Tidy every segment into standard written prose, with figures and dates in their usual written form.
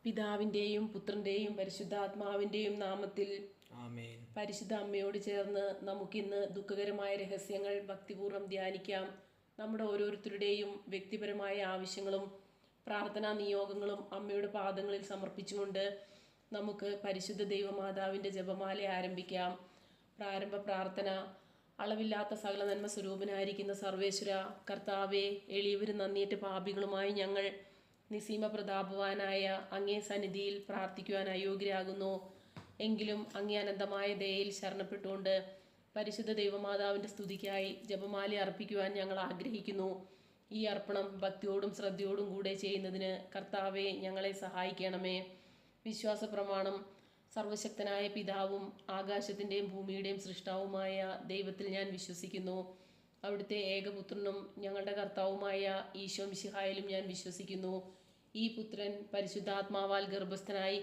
പിതാവിൻ്റെയും പുത്രൻ്റെയും പരിശുദ്ധാത്മാവിൻ്റെയും നാമത്തിൽ ആമേൻ. പരിശുദ്ധ അമ്മയോട് ചേർന്ന് നമുക്കിന്ന് ദുഃഖകരമായ രഹസ്യങ്ങൾ ഭക്തിപൂർവ്വം ധ്യാനിക്കാം. നമ്മുടെ ഓരോരുത്തരുടെയും വ്യക്തിപരമായ ആവശ്യങ്ങളും പ്രാർത്ഥനാ നിയോഗങ്ങളും അമ്മയുടെ പാദങ്ങളിൽ സമർപ്പിച്ചുകൊണ്ട് നമുക്ക് പരിശുദ്ധ ദൈവമാതാവിൻ്റെ ജപമാല ആരംഭിക്കാം. പ്രാരംഭ പ്രാർത്ഥന. അളവില്ലാത്ത സകല നന്മ സ്വരൂപനായിരിക്കുന്ന സർവേശ്വര കർത്താവെ, എളിയവരും നന്ദിയേറ്റ പാപികളുമായി ഞങ്ങൾ നിസീമ പ്രതാപവാനായ അങ്ങേ സന്നിധിയിൽ പ്രാർത്ഥിക്കുവാൻ അയോഗ്യരാകുന്നു. എങ്കിലും അങ്ങേ അനന്തമായ ദയയിൽ ശരണപ്പെട്ടുകൊണ്ട് പരിശുദ്ധ ദൈവമാതാവിൻ്റെ സ്തുതിക്കായി ജപമാല അർപ്പിക്കുവാൻ ഞങ്ങൾ ആഗ്രഹിക്കുന്നു. ഈ അർപ്പണം ഭക്തിയോടും ശ്രദ്ധയോടും കൂടെ ചെയ്യുന്നതിന് കർത്താവെ ഞങ്ങളെ സഹായിക്കണമേ. വിശ്വാസ പ്രമാണം. സർവശക്തനായ പിതാവും ആകാശത്തിൻ്റെയും ഭൂമിയുടെയും സൃഷ്ടാവുമായ ദൈവത്തിൽ ഞാൻ വിശ്വസിക്കുന്നു. അവിടുത്തെ ഏകപുത്രനും ഞങ്ങളുടെ കർത്താവുമായ ഈശോ മിശിഹായിലും ഞാൻ വിശ്വസിക്കുന്നു. ഈ പുത്രൻ പരിശുദ്ധാത്മാവാൽ ഗർഭസ്ഥനായി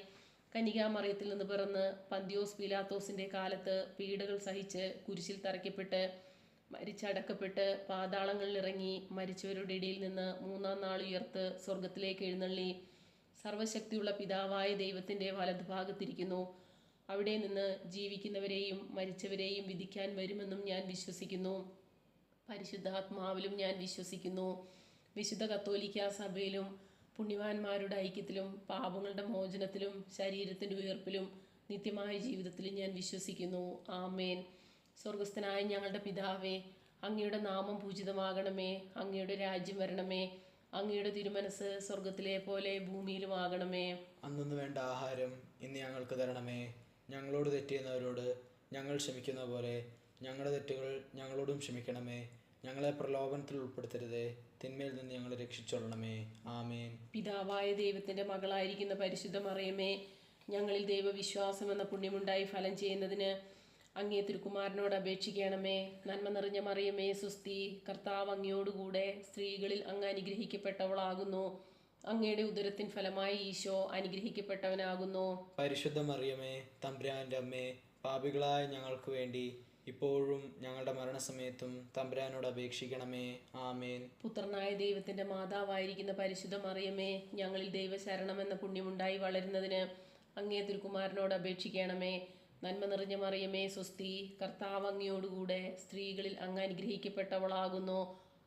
കന്യകാമറിയത്തിൽ നിന്ന് പിറന്ന് പന്തിയോസ് പീലാത്തോസിൻ്റെ കാലത്ത് പീഡകൾ സഹിച്ച് കുരിശിൽ തറയ്ക്കപ്പെട്ട് മരിച്ചടക്കപ്പെട്ട് പാതാളങ്ങളിൽ ഇറങ്ങി മരിച്ചവരുടെ ഇടയിൽ നിന്ന് മൂന്നാം നാൾ ഉയർത്ത് സ്വർഗത്തിലേക്ക് എഴുന്നള്ളി സർവശക്തിയുള്ള പിതാവായ ദൈവത്തിൻ്റെ വലതുഭാഗത്തിരിക്കുന്നു. അവിടെ നിന്ന് ജീവിക്കുന്നവരെയും മരിച്ചവരെയും വിധിക്കാൻ വരുമെന്നും ഞാൻ വിശ്വസിക്കുന്നു. പരിശുദ്ധാത്മാവിലും ഞാൻ വിശ്വസിക്കുന്നു. വിശുദ്ധ കത്തോലിക്കാ സഭയിലും പുണ്യവാന്മാരുടെ ഐക്യത്തിലും പാപങ്ങളുടെ മോചനത്തിലും ശരീരത്തിൻ്റെ ഉയർപ്പിലും നിത്യമായ ജീവിതത്തിലും ഞാൻ വിശ്വസിക്കുന്നു. ആമേൻ. സ്വർഗസ്ഥനായ ഞങ്ങളുടെ പിതാവേ, അങ്ങയുടെ നാമം പൂജിതമാകണമേ. അങ്ങയുടെ രാജ്യം വരണമേ. അങ്ങയുടെ തിരുമനസ് സ്വർഗത്തിലെ പോലെ ഭൂമിയിലുമാകണമേ. അന്നു വേണ്ട ആഹാരം ഇന്ന് ഞങ്ങൾക്ക് തരണമേ. ഞങ്ങളോട് തെറ്റിയുന്നവരോട് ഞങ്ങൾ ക്ഷമിക്കുന്ന പോലെ ഞങ്ങളുടെ തെറ്റുകൾ ഞങ്ങളോടും ക്ഷമിക്കണമേ. ഞങ്ങളെ പ്രലോഭനത്തിൽ ഉൾപ്പെടുത്തരുതേ, തിന്മയിൽ നിന്ന് ഞങ്ങളെ രക്ഷിച്ചൊള്ളണമേ. ആമേൻ. പിതാവായ ദൈവത്തിൻ്റെ മകളായിരിക്കുന്ന പരിശുദ്ധ മറിയമേ, ഞങ്ങളിൽ ദൈവവിശ്വാസം എന്ന പുണ്യമുണ്ടായി ഫലം ചെയ്യുന്നതിന് അങ്ങേ തിരുക്കുമാരനോട് അപേക്ഷിക്കണമേ. നന്മ നിറഞ്ഞ മറിയമേ സുസ്തി, കർത്താവ് അങ്ങയോടുകൂടെ സ്ത്രീകളിൽ അങ്ങ് അനുഗ്രഹിക്കപ്പെട്ടവളാകുന്നു. അങ്ങയുടെ ഉദരത്തിൻ ഫലമായി ഈശോ അനുഗ്രഹിക്കപ്പെട്ടവനാകുന്നു. പരിശുദ്ധ മറിയമേ, തമ്പുരാൻ്റെ അമ്മേ, പാപികളായ ഞങ്ങൾക്ക് വേണ്ടി ഇപ്പോഴും ഞങ്ങളുടെ മരണസമയത്തും തമ്പുരാനോട് അപേക്ഷിക്കണമേ. ആമേൻ. പുത്രനായ ദൈവത്തിൻ്റെ മാതാവായിരിക്കുന്ന പരിശുദ്ധ മറിയമേ, ഞങ്ങളിൽ ദൈവശരണമെന്ന പുണ്യമുണ്ടായി വളരുന്നതിന് അങ്ങേ തിരുക്കുമാരനോട് അപേക്ഷിക്കണമേ. നന്മ നിറഞ്ഞ മറിയമേ സ്വസ്തി, കർത്താവ് അങ്ങയോടുകൂടെ സ്ത്രീകളിൽ അങ്ങ് അനുഗ്രഹിക്കപ്പെട്ടവളാകുന്നു.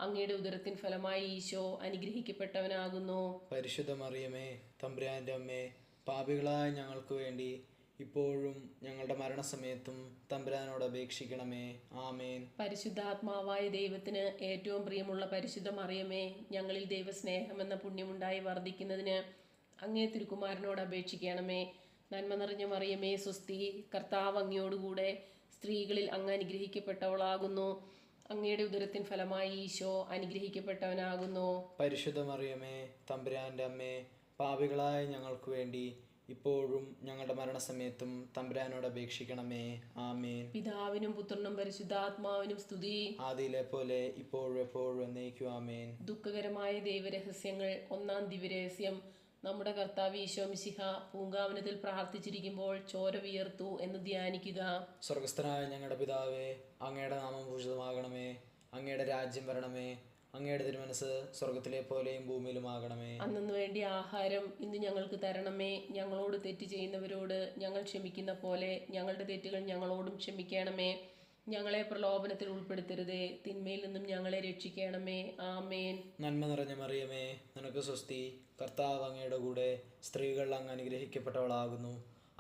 അങ്ങയുടെ ഉദരത്തിൻ ഫലമായി ഈശോ അനുഗ്രഹിക്കപ്പെട്ടവനാകുന്നു. പരിശുദ്ധ മറിയമേ, തമ്പുരാൻ്റെ അമ്മേ, പാപികളായ ഞങ്ങൾക്ക് വേണ്ടി ഇപ്പോഴും ഞങ്ങളുടെ മരണസമയത്തും തമ്പുരാനോട് അപേക്ഷിക്കണമേ. ആമേൻ. പരിശുദ്ധാത്മാവായ ദൈവത്തിന് ഏറ്റവും പ്രിയമുള്ള പരിശുദ്ധ മറിയമേ, ഞങ്ങളിൽ ദൈവസ്നേഹം എന്ന പുണ്യമുണ്ടായി വർദ്ധിക്കുന്നതിന് അങ്ങേ തിരുക്കുമാരനോട് അപേക്ഷിക്കണമേ. നന്മ നിറഞ്ഞ മറിയമേ സ്വസ്തി, കർത്താവ് അങ്ങയോടുകൂടെ സ്ത്രീകളിൽ അങ്ങ് അനുഗ്രഹിക്കപ്പെട്ടവളാകുന്നു. അങ്ങയുടെ ഉദരത്തിൻ ഫലമായി ഈശോ അനുഗ്രഹിക്കപ്പെട്ടവനാകുന്നു. പരിശുദ്ധ മറിയമേ, തമ്പുരാൻ്റെ അമ്മേ, പാപികളായ ഞങ്ങൾക്ക് വേണ്ടി ഇപ്പോഴും ഞങ്ങളുടെ മരണസമയത്തും തമ്പുരാനോട് അപേക്ഷിക്കണമേ. ആമേൻ. പിതാവിനും പുത്രനും പരിശുദ്ധാത്മാവിനും സ്തുതി, ആദിയിലെ പോലെ ഇപ്പോഴും എപ്പോഴും എന്നേക്കും. ആമേൻ. ദുഃഖകരമായ ദൈവരഹസ്യങ്ങൾ. ഒന്നാം ദിവ്യരഹസ്യം. നമ്മുടെ കർത്താവ് ഈശോ മിശിഹ പൂങ്കാവനത്തിൽ പ്രാർത്ഥിച്ചിരിക്കുമ്പോൾ ചോര വിയർത്തു എന്ന് ധ്യാനിക്കുക. സ്വർഗസ്ഥനായ ഞങ്ങളുടെ പിതാവേ, അങ്ങയുടെ നാമം പൂജിതമാകണമേ. അങ്ങയുടെ രാജ്യം വരണമേ. അങ്ങയുടെ തിരുമനസ് സ്വർഗത്തിലെ പോലെയും ഭൂമിയിലുമാകണമേ. അന്നു വേണ്ടിയ ആഹാരം ഇന്ന് ഞങ്ങൾക്ക് തരണമേ. ഞങ്ങളോട് തെറ്റ് ചെയ്യുന്നവരോട് ഞങ്ങൾ ക്ഷമിക്കുന്ന പോലെ ഞങ്ങളുടെ തെറ്റുകൾ ഞങ്ങളോടും ക്ഷമിക്കണമേ. ഞങ്ങളെ പ്രലോഭനത്തിൽ ഉൾപ്പെടുത്തരുതേ, തിന്മയിൽ നിന്നും ഞങ്ങളെ രക്ഷിക്കണമേ. ആമേൻ. നന്മ നിറഞ്ഞ മറിയമേ, നിനക്ക് സ്വസ്തി, കർത്താവ് അങ്ങയുടെ കൂടെ സ്ത്രീകൾ അങ്ങ് അനുഗ്രഹിക്കപ്പെട്ടവളാകുന്നു.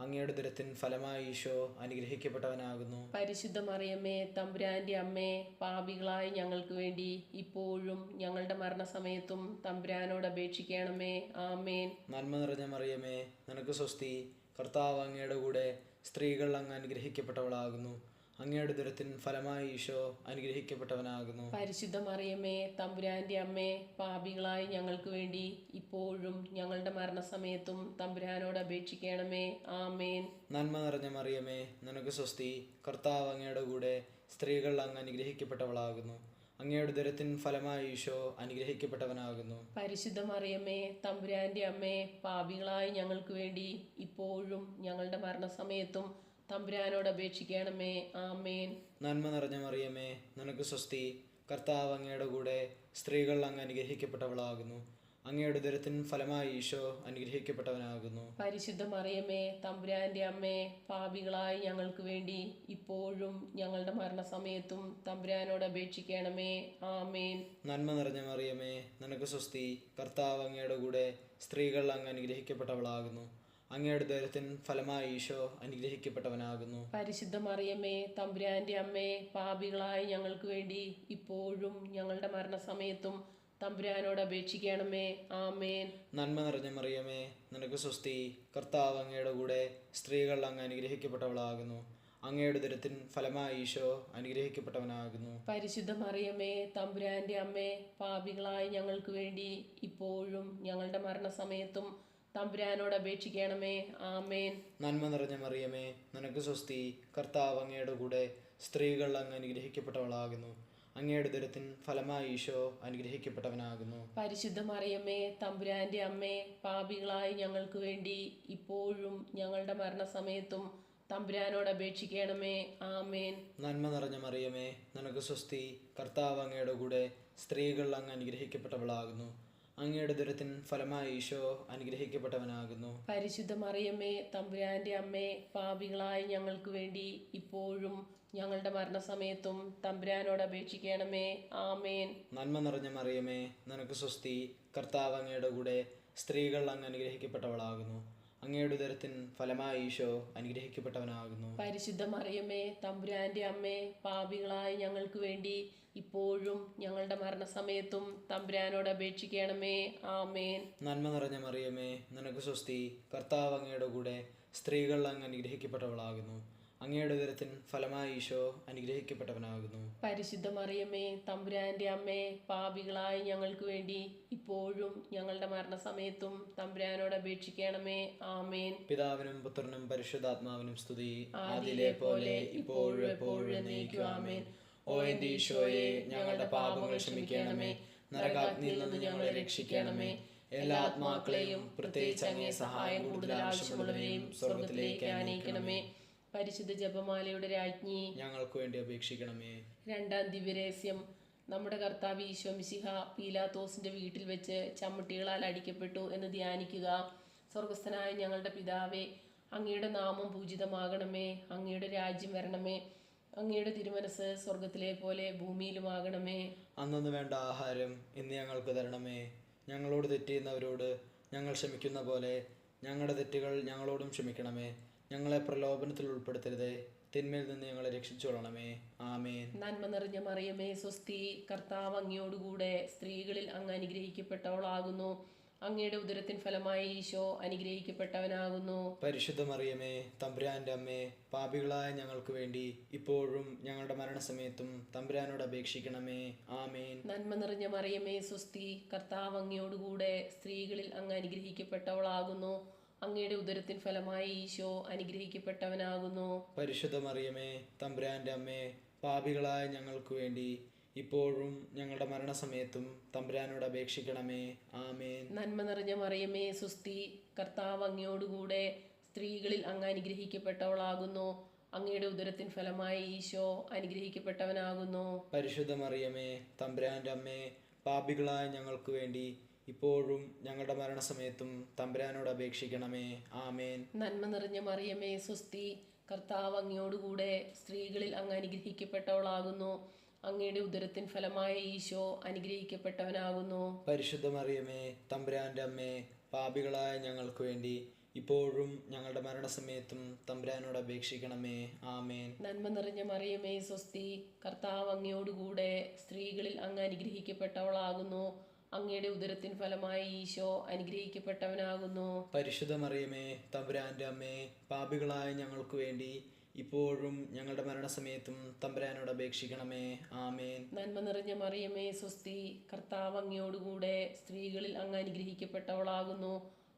അങ്ങയുടെ ഉദരത്തിൻ ഫലമായി ഈശോ അനുഗ്രഹിക്കപ്പെട്ടവനാകുന്നു. പരിശുദ്ധ മറിയമ്മേ, തമ്പുരാൻ്റെ അമ്മേ, പാപികളായ ഞങ്ങൾക്ക് വേണ്ടി ഇപ്പോഴും ഞങ്ങളുടെ മരണസമയത്തും തമ്പുരാനോട് അപേക്ഷിക്കണമേ. ആമേൻ. നന്മ നിറഞ്ഞ മറിയമേ, നിനക്ക് സ്വസ്തി, കർത്താവ് അങ്ങയുടെ കൂടെ സ്ത്രീകൾ അങ്ങ് അനുഗ്രഹിക്കപ്പെട്ടവളാകുന്നു. അങ്ങയുടെ ഉദരത്തിൻ ഫലമായി ഈശോ അനുഗ്രഹിക്കപ്പെട്ടവനാകുന്നു. പരിശുദ്ധ മറിയമ്മേ, തമ്പുരാൻ്റെ അമ്മേ, പാപികളായ ഞങ്ങൾക്ക് വേണ്ടി ഇപ്പോഴും ഞങ്ങളുടെ മരണസമയത്തും തമ്പുരാനോട് അപേക്ഷിക്കണമേ. ആമേൻ. നന്മ നിറഞ്ഞ മറിയമേ, നിനക്ക് സ്വസ്തി, കർത്താവ് അങ്ങയുടെ കൂടെ സ്ത്രീകൾ അങ്ങ് അനുഗ്രഹിക്കപ്പെട്ടവളാകുന്നു. അങ്ങയുടെ ഉദരത്തിൻ ഫലമായി ഈശോ അനുഗ്രഹിക്കപ്പെട്ടവനാകുന്നു. പരിശുദ്ധ മറിയമ്മേ, തമ്പുരാൻ്റെ അമ്മേ, പാപികളായ ഞങ്ങൾക്ക് വേണ്ടി ഇപ്പോഴും ഞങ്ങളുടെ മരണസമയത്തും തമ്പുരാനോട് അപേക്ഷിക്കണമേ. ആമേൻ. നന്മ നിറഞ്ഞ മറിയമേ, നിനക്ക് സ്വസ്തി, കർത്താവ് അങ്ങയുടെ കൂടെ സ്ത്രീകൾ അങ്ങ് അനുഗ്രഹിക്കപ്പെട്ടവളാകുന്നു. അങ്ങയുടെ ഉദരത്തിൻ ഫലമായി ഈശോ അനുഗ്രഹിക്കപ്പെട്ടവനാകുന്നു. പരിശുദ്ധ മറിയമേ തമ്പുരാന്റെ അമ്മേ, പാപികളായ ഞങ്ങൾക്ക് വേണ്ടി ഇപ്പോഴും ഞങ്ങളുടെ മരണസമയത്തും തമ്പുരാനോട് അപേക്ഷിക്കണമേ. ആമേൻ. നന്മ നിറഞ്ഞ മറിയമേ, നിനക്ക് സ്വസ്തി. കർത്താവ് അങ്ങയുടെ കൂടെ, സ്ത്രീകൾ അങ്ങ് അനുഗ്രഹിക്കപ്പെട്ടവളാകുന്നു. അങ്ങയുടെ ഉദരത്തിൻ ഫലമായി ഈശോ അനുഗ്രഹിക്കപ്പെട്ടവനാകുന്നു. പരിശുദ്ധ മറിയമേ തമ്പുരാന്റെ അമ്മേ, പാപികളായ ഞങ്ങൾക്ക് വേണ്ടി ഇപ്പോഴും ഞങ്ങളുടെ മരണസമയത്തും തമ്പുരാനോട് അപേക്ഷിക്കണമേ. ആമേൻ. നന്മ നിറഞ്ഞ മറിയമേ, നിനക്ക് സ്വസ്തി. കർത്താവ് അങ്ങയുടെ കൂടെ, സ്ത്രീകൾ അങ്ങ് അനുഗ്രഹിക്കപ്പെട്ടവളാകുന്നു. അങ്ങയുടെ ഉദരത്തിൻ ഫലമായി ഈശോ അനുഗ്രഹിക്കപ്പെട്ടവനാകുന്നു. പരിശുദ്ധ മറിയമേ തമ്പുരാന്റെ അമ്മേ, പാപികളായ ഞങ്ങൾക്ക് വേണ്ടി ഇപ്പോഴും ഞങ്ങളുടെ മരണസമയത്തും തമ്പുരാനോട് അപേക്ഷിക്കണമേ. ആമേൻ. നന്മ നിറഞ്ഞ മറിയമേ, നിനക്ക് സ്വസ്തി. കർത്താവ് അങ്ങയുടെ കൂടെ, സ്ത്രീകൾ അങ്ങ് അനുഗ്രഹിക്കപ്പെട്ടവളാകുന്നു. അങ്ങയുടെ ഉദരത്തിൻ ഫലമായി ഈശോ അനുഗ്രഹിക്കപ്പെട്ടവനാകുന്നു. പരിശുദ്ധ മറിയമേ തമ്പുരാന്റെ അമ്മേ, പാപികളായ ഞങ്ങൾക്ക് വേണ്ടി ഇപ്പോഴും ഞങ്ങളുടെ മരണസമയത്തും തമ്പുരാനോട് അപേക്ഷിക്കണമേ. ആമേൻ. നന്മ നിറഞ്ഞ മറിയമേ, നിനക്ക് സ്വസ്തി. കർത്താവ് അങ്ങയുടെ കൂടെ, സ്ത്രീകൾ അങ്ങ് അനുഗ്രഹിക്കപ്പെട്ടവളാകുന്നു. അങ്ങയുടെ ഉദരത്തിൻ ഫലമായി ഈശോ അനുഗ്രഹിക്കപ്പെട്ടവനാകുന്നു. പരിശുദ്ധ മറിയമേ തമ്പുരാന്റെ അമ്മേ, പാപികളായ ഞങ്ങൾക്ക് വേണ്ടി ഇപ്പോഴും ഞങ്ങളുടെ മരണസമയത്തും തമ്പുരാനോട് അപേക്ഷിക്കണമേ. ആമേൻ. നന്മ നിറഞ്ഞ മറിയമേ, നിനക്ക് സ്വസ്തി. കർത്താവ് അങ്ങയുടെ കൂടെ, സ്ത്രീകൾ അങ്ങ് അനുഗ്രഹിക്കപ്പെട്ടവളാകുന്നു. അങ്ങയുടെ ഉദരത്തിൻ ഫലമായി ഈശോ അനുഗ്രഹിക്കപ്പെട്ടവനാകുന്നു. പരിശുദ്ധ മറിയമേ തമ്പുരാന്റെ അമ്മേ, പാപികളായ ഞങ്ങൾക്ക് വേണ്ടി ഇപ്പോഴും ഞങ്ങളുടെ മരണസമയത്തും തമ്പുരാനോട് അപേക്ഷിക്കണമേ. ആമേൻ. നന്മ നിറഞ്ഞ മറിയമേ, നിനക്ക് സ്വസ്തി. കർത്താവ് അങ്ങയുടെ കൂടെ, സ്ത്രീകൾ അങ്ങ് അനുഗ്രഹിക്കപ്പെട്ടവളാകുന്നു. അങ്ങയുടെ ഉദരത്തിൻ ഫലമായി ഈശോ അനുഗ്രഹിക്കപ്പെട്ടവനാകുന്നു. പരിശുദ്ധ മറിയമേ തമ്പുരാന്റെ അമ്മേ, പാപികളായ ഞങ്ങൾക്ക് വേണ്ടി ഇപ്പോഴും ഞങ്ങളുടെ മരണസമയത്തും തമ്പുരാനോട് അപേക്ഷിക്കണമേ. ആമേൻ. പിതാവിനും പുത്രനും പരിശുദ്ധാത്മാവിനും സ്തുതി. ആദിയിലെ പോലെ ഇപ്പോഴും എപ്പോഴും എന്നേക്കും. ആമേൻ. ഓ എൻ്റെ ഈശോയെ, ഞങ്ങളുടെ പാപങ്ങൾ ക്ഷമിക്കണമേ. നരകാഗ്നിയിൽ നിന്ന് ഞങ്ങളെ രക്ഷിക്കണമേ. എല്ലാ ആത്മാക്കളെയും, പ്രത്യേകിച്ച് അങ്ങേ സഹായം കൂടുതൽ ആവശ്യമുള്ളവരെയും സ്വർഗത്തിലേക്ക് ആനയിക്കണമേ. പരിശുദ്ധ ജപമാലയുടെ രാജ്ഞി, ഞങ്ങൾക്ക് വേണ്ടി അപേക്ഷിക്കണമേ. രണ്ടാം ദിവ്യരഹസ്യം. നമ്മുടെ കർത്താവ് ഈശോ മിശിഹ പീലാത്തോസിന്റെ വീട്ടിൽ വെച്ച് ചമ്മട്ടികളാൽ അടിക്കപ്പെട്ടു എന്ന് ധ്യാനിക്കുക. സ്വർഗസ്ഥനായ ഞങ്ങളുടെ പിതാവേ, അങ്ങയുടെ നാമം പൂജിതമാകണമേ. അങ്ങയുടെ രാജ്യം വരണമേ. അങ്ങയുടെ തിരുമനസ് സ്വർഗത്തിലെ പോലെ ഭൂമിയിലുമാകണമേ. അന്നു വേണ്ട ആഹാരം ഇന്ന് ഞങ്ങൾക്ക് തരണമേ. ഞങ്ങളോട് തെറ്റ് ചെയ്യുന്നവരോട് ഞങ്ങൾ ക്ഷമിക്കുന്ന പോലെ ഞങ്ങളുടെ തെറ്റുകൾ ഞങ്ങളോടും ക്ഷമിക്കണമേ. ഞങ്ങളെ പ്രലോഭനത്തിൽ ഉൾപ്പെടുത്തരുതേ, തിന്മയിൽ നിന്ന് ഞങ്ങളെ രക്ഷിച്ചുകൊള്ളണമേ. ആമേൻ. നന്മ നിറഞ്ഞ മറിയമേ സ്വസ്തി. കർത്താവ് അങ്ങയോടുകൂടെ, സ്ത്രീകളിൽ അങ്ങ് അനുഗ്രഹിക്കപ്പെട്ടവളാകുന്നു. അങ്ങയുടെ ഉദരത്തിൻ ഫലമായി ഈശോ അനുഗ്രഹിക്കപ്പെട്ടവനാകുന്നു. പരിശുദ്ധ മറിയമേ തമ്പുരാന്റെ അമ്മേ, പാപികളായ ഞങ്ങൾക്ക് വേണ്ടി ഇപ്പോഴും ഞങ്ങളുടെ മരണസമയത്തും തമ്പുരാനോട് അപേക്ഷിക്കണമേ. ആമേൻ. നന്മ നിറഞ്ഞ മറിയമേ സ്വസ്തി. കർത്താവ് അങ്ങയോടുകൂടെ, സ്ത്രീകളിൽ അങ്ങ് അനുഗ്രഹിക്കപ്പെട്ടവളാകുന്നു. അങ്ങയുടെ ഉദരത്തിൻ ഫലമായി ഈശോ അനുഗ്രഹിക്കപ്പെട്ടവനാകുന്നു. പരിശുദ്ധ മറിയമേ തമ്പുരാന്റെ അമ്മേ, പാപികളായ ഞങ്ങൾക്ക് വേണ്ടി ഇപ്പോഴും ഞങ്ങളുടെ മരണസമയത്തും തമ്പുരാനോട് അപേക്ഷിക്കണമേ. ആമേൻ. നന്മ നിറഞ്ഞ മറിയമേ സ്വസ്തി. കർത്താവ് അങ്ങയോടുകൂടെ, സ്ത്രീകളിൽ അങ്ങ് അനുഗ്രഹിക്കപ്പെട്ടവളാകുന്നു. അങ്ങയുടെ ഉദരത്തിൻ ഫലമായി ഈശോ അനുഗ്രഹിക്കപ്പെട്ടവനാകുന്നു. പരിശുദ്ധ മറിയമേ തമ്പുരാന്റെ അമ്മേ, പാപികളായ ഞങ്ങൾക്ക് വേണ്ടി ഇപ്പോഴും ഞങ്ങളുടെ മരണസമയത്തും തമ്പുരാനോട് അപേക്ഷിക്കണമേ. ആമേൻ. നന്മ നിറഞ്ഞ മറിയമേ സ്വസ്തി. കർത്താവ് അങ്ങയോടുകൂടെ, സ്ത്രീകളിൽ അങ്ങ് അനുഗ്രഹിക്കപ്പെട്ടവളാകുന്നു. അങ്ങയുടെ ഉദരത്തിൻ ഫലമായ ഈശോ അനുഗ്രഹിക്കപ്പെട്ടവനാകുന്നു. പരിശുദ്ധ മറിയമേ തമ്പുരാന്റെ അമ്മേ, പാപികളായ ഞങ്ങൾക്ക് വേണ്ടി ഇപ്പോഴും ഞങ്ങളുടെ മരണസമയത്തും തമ്പുരാനോട് അപേക്ഷിക്കണമേ. ആമേൻ. നന്മ നിറഞ്ഞ മറിയമേ സ്വസ്തി. കർത്താവ് അങ്ങയോടുകൂടെ, സ്ത്രീകളിൽ അങ്ങ് അനുഗ്രഹിക്കപ്പെട്ടവളാകുന്നു. അങ്ങയുടെ ഉദരത്തിൻ ഫലമായി ഈശോ അനുഗ്രഹിക്കപ്പെട്ടവനാകുന്നു. പരിശുദ്ധ മറിയമേ തമ്പുരാന്റെ അമ്മേ, പാപികളായ ഞങ്ങൾക്ക് വേണ്ടി ഇപ്പോഴും ഞങ്ങളുടെ മരണസമയത്തും തമ്പുരാനോട് അപേക്ഷിക്കണമേ. ആമേൻ. നന്മ നിറഞ്ഞ മറിയമേ സ്വസ്തി. കർത്താവ് അങ്ങയോടുകൂടെ, സ്ത്രീകളിൽ അങ്ങ് അനുഗ്രഹിക്കപ്പെട്ടവളാകുന്നു.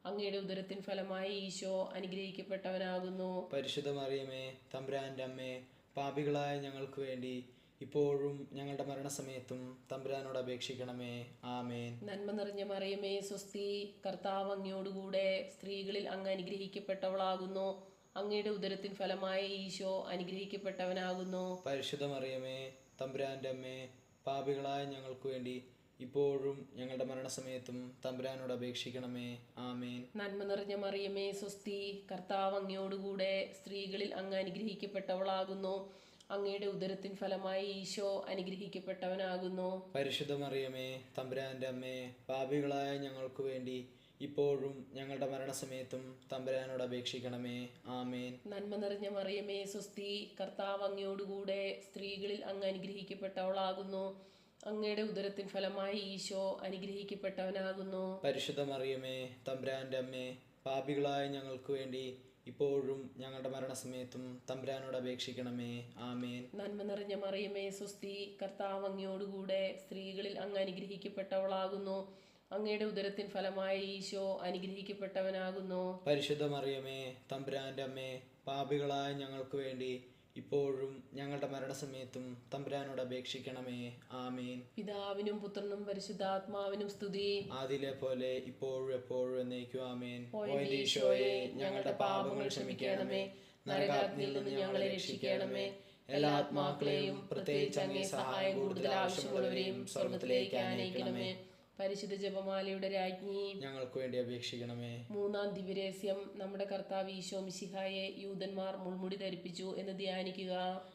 അങ്ങയുടെ ഉദരത്തിൻ ഫലമായി ഈശോ അനുഗ്രഹിക്കപ്പെട്ടവനാകുന്നു. പരിശുദ്ധ മറിയമേ തമ്പുരാന്റെ അമ്മേ, പാപികളായ ഞങ്ങൾക്ക് വേണ്ടി ഇപ്പോഴും ഞങ്ങളുടെ മരണസമയത്തും തമ്പുരാനോട് അപേക്ഷിക്കണമേ. ആമേൻ. നന്മ നിറഞ്ഞ മറിയമേ സ്വസ്തി. കർത്താവ് അങ്ങയോടുകൂടെ, സ്ത്രീകളിൽ അങ്ങ് അനുഗ്രഹിക്കപ്പെട്ടവളാകുന്നു. അങ്ങയുടെ ഉദരത്തിൻ ഫലമായി ഈശോ അനുഗ്രഹിക്കപ്പെട്ടവനാകുന്നു. പരിശുദ്ധ മറിയമേ തമ്പുരാന്റെ അമ്മേ, പാപികളായ ഞങ്ങൾക്ക് വേണ്ടി ഇപ്പോഴും ഞങ്ങളുടെ മരണസമയത്തും തമ്പുരാനോട് അപേക്ഷിക്കണമേ. ആമേൻ. നന്മ നിറഞ്ഞ മറിയമേ സ്വസ്തി, കർത്താവ് അങ്ങയോടുകൂടെ സ്ത്രീകളിൽ അങ്ങ് അനുഗ്രഹിക്കപ്പെട്ടവളാകുന്നു. അങ്ങയുടെ ഉദരത്തിൻ ഫലമായി ഈശോ അനുഗ്രഹിക്കപ്പെട്ടവനാകുന്നു. പരിശുദ്ധ മറിയമേ, തമ്പുരാന്റെ അമ്മേ, പാപികളായ ഞങ്ങൾക്ക് വേണ്ടി ഇപ്പോഴും ഞങ്ങളുടെ മരണസമയത്തും തമ്പുരാനോട് അപേക്ഷിക്കണമേ. ആമേൻ. നന്മ നിറഞ്ഞ മറിയമേ സ്വസ്തി, കർത്താവ് അങ്ങയോടുകൂടെ സ്ത്രീകളിൽ അങ്ങ് അനുഗ്രഹിക്കപ്പെട്ടവളാകുന്നു. അങ്ങയുടെ ഉദരത്തിൻ ഫലമായി ഈശോ അനുഗ്രഹിക്കപ്പെട്ടവനാകുന്നു. പരിശുദ്ധ മറിയമേ, തമ്പുരാന്റെ അമ്മേ, പാപികളായ ഞങ്ങൾക്ക് വേണ്ടി ഇപ്പോഴും ഞങ്ങളുടെ മരണസമയത്തും തമ്പുരാനോട് അപേക്ഷിക്കണമേ. ആമേൻ. നന്മ നിറഞ്ഞ മറിയമേ സ്വസ്തി, കർത്താവ് അങ്ങയോടുകൂടെ സ്ത്രീകളിൽ അങ്ങ് അനുഗ്രഹിക്കപ്പെട്ടവളാകുന്നു. അങ്ങയുടെ ഉദരത്തിൻ ഫലമായി ഈശോ അനുഗ്രഹിക്കപ്പെട്ടവനാകുന്നു. പരിശുദ്ധ മറിയമേ, തമ്പുരാന്റെ അമ്മേ, പാപികളായ ഞങ്ങൾക്ക് വേണ്ടി ഇപ്പോഴും ഞങ്ങളുടെ മരണസമയത്തും തമ്പുരാനോട് അപേക്ഷിക്കണമേ. ആമേൻ. പിതാവിനും പുത്രനും പരിശുദ്ധാത്മാവിനും സ്തുതി. ആദിയിലെ പോലെ ഇപ്പോഴും എപ്പോഴും എന്നേക്കും. ആമേൻ. ഓ എൻ്റെ ഈശോയെ, ഞങ്ങളുടെ പാപങ്ങൾ ക്ഷമിക്കണമേ. നരകാഗ്നിയിൽ നിന്ന് ഞങ്ങളെ രക്ഷിക്കണമേ. എല്ലാ ആത്മാക്കളെയും പ്രത്യേകിച്ച് അങ്ങേ സഹായം കൂടുതൽ ആവശ്യമുള്ളവരെയും സ്വർഗത്തിലേക്ക് ആനയിക്കണമേ. പരിശുദ്ധ ജപമാലയുടെ രാജ്ഞി, ഞങ്ങൾക്ക് വേണ്ടി അപേക്ഷിക്കണമേ. മൂന്നാം ദിവ്യരഹസ്യം, നമ്മുടെ കർത്താവ് ഈശോ മിശിഹായെ യൂദന്മാർ മുൾമുടി ധരിപ്പിച്ചു എന്ന് ധ്യാനിക്കുക.